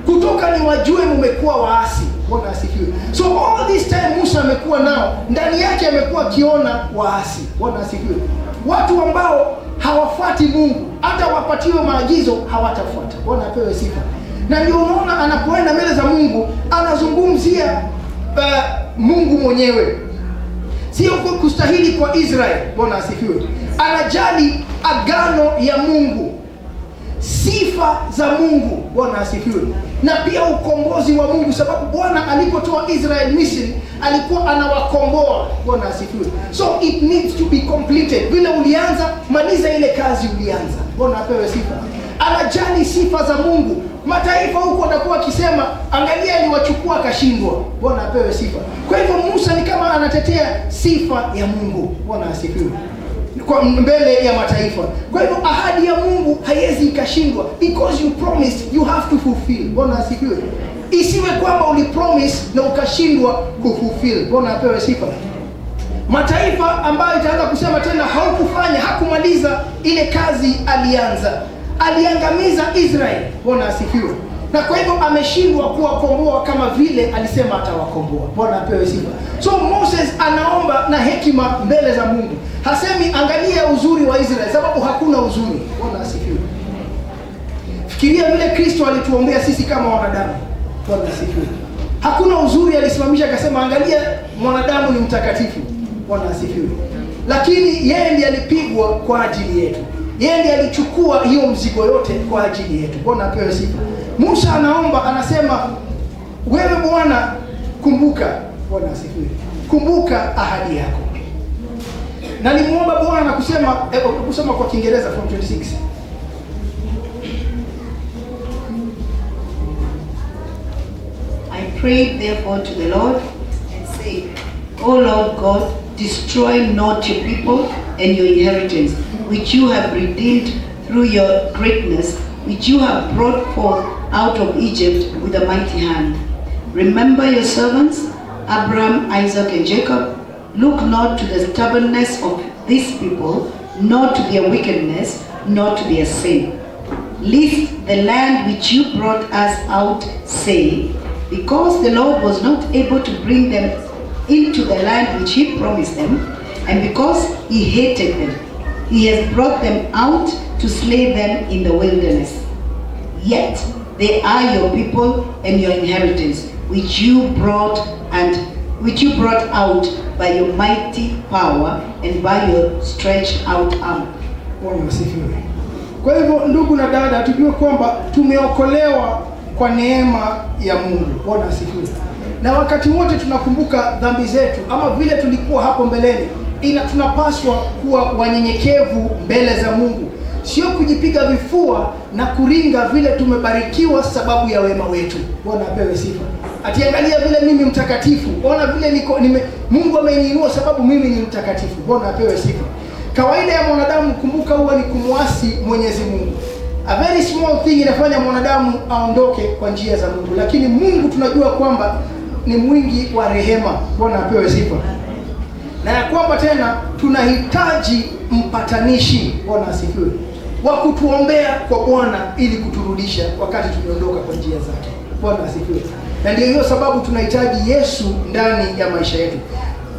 [SPEAKER 1] kutoka ni wajue mmekuwa waasi. Bwana asifiwe. So all this time Musa amekuwa nao, ndani yake amekuwa akiona waasi. Bwana asifiwe. Watu ambao hawafuati Mungu, hata wapatiwe maagizo hawatafuata. Bwana apewe sifa. Na ndio unaona anapoenda mbele za Mungu anazungumzia Mungu mwenyewe, sio kustahili kwa Israeli. Bwana asifiwe. Anajali agano ya Mungu, sifa za Mungu. Bwana asifiwe. Na pia ukombozi wa Mungu, sababu Bwana alipotoa Israeli Misri alikuwa anawakomboa. Bwana asifiwe. So it needs to be completed. Vile ulianza, maliza ile kazi ulianza. Bwana apewe sifa. Anajali sifa za Mungu. Mataifa huko watakuwa wakisema, angalia aliwachukua akashindwa. Bwana apewe sifa. Kwa hivyo Musa ni kama anatetea sifa ya Mungu. Bwana asifiwe. Kwa mbele ya mataifa. Kwa hivyo ahadi ya Mungu haiwezi ikashindwa, because you promised, you have to fulfill. Bwana asifiwe. Isiwe kwamba ulipromise na ukashindwa kufulfill. Bwana apewe sifa. Mataifa ambayo itaanza kusema tena haukufanya, hakumaliza ile kazi alianza, aliangamiza Israeli. Bwana asifiwe. Na kwa hivyo ameshindwa kuwakomboa kama vile alisema atawakomboa. Bwana apewe sifa. So Moses anaomba na hekima mbele za Mungu. Hasemi angalia uzuri wa Israeli, sababu hakuna uzuri. Bwana asifiwe. Fikiria vile Kristo alituombea sisi kama wanadamu. Bwana asifiwe. Hakuna uzuri, alisimamisha akasema angalia mwanadamu ni mtakatifu. Bwana asifiwe. Lakini yeye ndiye alipigwa kwa ajili yetu. Yeye ndiye alichukua hiyo mzigo yote kwa ajili yetu. Bwana apewe sifa. Musa anaomba, anasema wewe Bwana kumbuka. Bwana asifiwe. Kumbuka ahadi yako. Na nimuomba Bwana na kusema kwa Kiingereza from 26.
[SPEAKER 3] I prayed therefore to the Lord and said, O Lord God, destroy not your people and your inheritance, which you have redeemed through your greatness, which you have brought forth out of Egypt with a mighty hand. Remember your servants, Abraham, Isaac, and Jacob. Look not to the stubbornness of these people, nor to their wickedness, nor to their sin. Lest the land which you brought us out say, because the Lord was not able to bring them into the land which he promised them, and because he hated them, he has brought them out to slay them in the wilderness. Yet they are your people and your inheritance, which you brought out by your mighty power and by your stretched out arm.
[SPEAKER 1] Bwana asifiwe. Kwa hivyo ndugu na dada, tujue kwamba tumeokolewa kwa neema ya Mungu. Bwana asifiwe. Na wakati wote tunakumbuka dhambi zetu, ama vile tulikuwa hapo mbeleni, tunapaswa kuwa wanyenyekevu mbele za Mungu, sio kujipiga vifua na kuringa vile tumebarikiwa sababu ya wema wetu. Bwana apewe sifa. Atiangalia vile mimi mtakatifu, ona vile Mungu ameniinua sababu mimi ni mtakatifu. Bwana apewe sifa. Kawaida ya mwanadamu, kumbuka, huwa ni kumwasi Mwenyezi Mungu. A very small thing inafanya mwanadamu aondoke kwa njia za Mungu, lakini Mungu tunajua kwamba ni mwingi wa rehema. Bwana apewe sifa. Na ya kwamba tena tunahitaji mpatanishi, Bwana asifiwe, wa kutuombea kwa Bwana ili kuturudisha wakati tumeondoka kwa njia zake. Bwana asifiwe. Na ndio hiyo sababu tunahitaji Yesu ndani ya maisha yetu.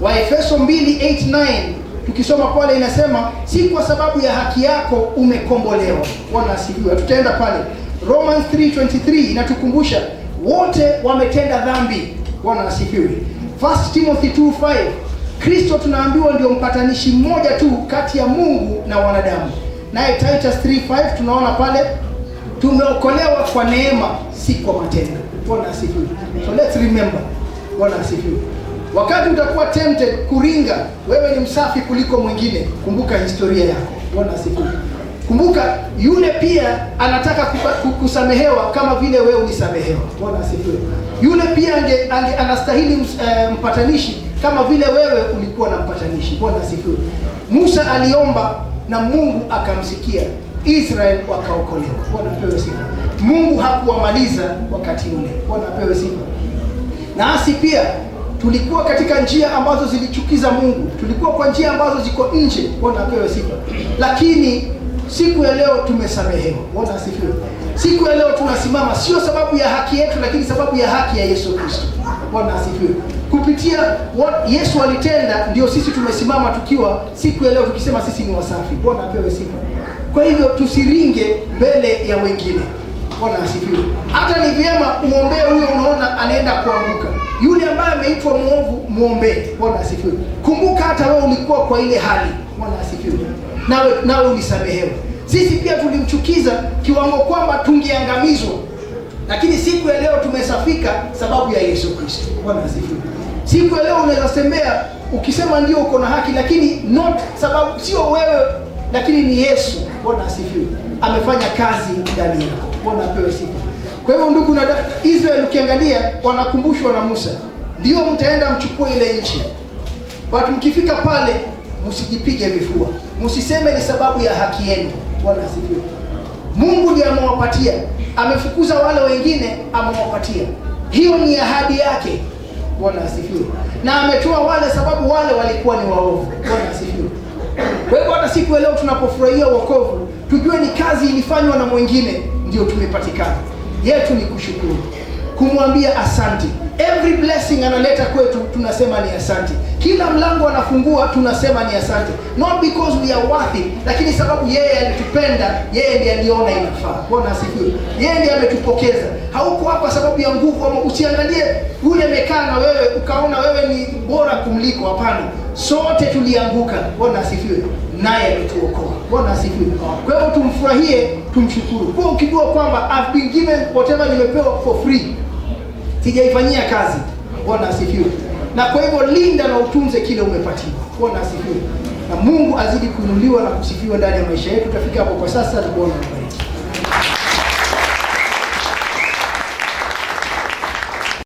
[SPEAKER 1] Waefeso 2:8-9 tukisoma pale inasema, si kwa sababu ya haki yako umekombolewa. Bwana asifiwe. Tutaenda pale Romans 3:23 inatukumbusha wote wametenda dhambi. Bwana asifiwe. 1 Timothy 2:5 Kristo tunaambiwa ndio mpatanishi mmoja tu kati ya Mungu na wanadamu. Naye Titus 3:5 tunaona pale tumeokolewa kwa neema, si kwa matendo. Bwana asifiwe. So let's remember. Bwana asifiwe. Wakati utakuwa tempted kuringa wewe ni msafi kuliko mwingine, kumbuka historia yako. Bwana asifiwe. Kumbuka yule pia anataka kusamehewa kama vile wewe ulisamehewa. Bwana asifiwe. Yule pia anastahili mpatanishi kama vile wewe ulikuwa na mpatanishi. Bwana asifiwe. Musa aliomba na Mungu akamsikia. Israel wakaokolewa. Bwana apewe sifa. Mungu hakuwamaliza wakati ule. Bwana apewe sifa. Nasi pia tulikuwa katika njia ambazo zilichukiza Mungu. Tulikuwa kwa njia ambazo ziko nje. Bwana apewe sifa. Lakini siku ya leo tumesamehewa. Bwana asifiwe. Siku ya leo tunasimama sio sababu ya haki yetu, lakini sababu ya haki ya Yesu Kristo. Bwana asifiwe. Kupitia what Yesu alitenda ndio sisi tumesimama tukiwa siku ya leo tukisema sisi ni wasafi. Bwana apewe sifa. Kwa hivyo tusiringe mbele ya wengine. Bwana asifiwe. Hata ni vyema uombee huyo unaona anaenda kuanguka. Yule ambaye ameitwa muovu muombee. Bwana asifiwe. Kumbuka hata wewe ulikuwa kwa ile hali. Bwana asifiwe. Nawe ulisamehewa. Sisi pia tulimchukiza kiwango kwamba tungeangamizwa. Lakini siku ya leo tumesafika sababu ya Yesu Kristo. Bwana asifiwe. Siku ya leo unaweza sembea ukisema ndio uko na haki, lakini not sababu sio wewe, lakini ni Yesu. Bwana asifiwe. Amefanya kazi ndani yako. Bwana apewe sifa. Kwa hivyo ndugu na dada, Israeli ukiangalia wanakumbushwa na Musa, ndio mtaenda mchukue ile nchi. Watu mkifika pale msijipige vifua. Msiseme ni sababu ya haki yenu. Bwana asifiwe. Mungu ndiye amewapatia. Amefukuza wale wengine, amewapatia. Hiyo ni ahadi yake. Bwana asifiwe. Na ametoa wale sababu wale walikuwa ni waovu. Bwana asifiwe. Kwa hivyo hata siku leo tunapofurahia wokovu, tujue ni kazi ilifanywa na mwingine ndio tumepatikana. Yetu ni kushukuru, kumwambia asante. Every blessing analeta kwetu tunasema ni asante. Kila mlango anafungua tunasema ni asante. Not because we are worthy, lakini sababu yeye alitupenda, yeye ndiye aliona inafaa. Bwana asifiwe. Yeye ndiye ametupokeza. Hauko hapa sababu ya nguvu, ama usiangalie yule amekaa na wewe ukaona wewe ni bora kumliko. Hapana. Sote tulianguka. Bwana asifiwe. Naye ametuokoa. Bwana asifiwe. Kwa hiyo tumfurahie, tumshukuru. Kwa ukijua kwamba I've been given whatever nimepewa for free, sijaifanyia kazi. Bwana asifiwe. Na kwa hivyo linda na utunze kile umepatiwa. Bwana asifiwe. Na Mungu azidi kuinuliwa na kusifiwa ndani ya maisha yetu. Tutafika hapo kwa sasa na Bwana.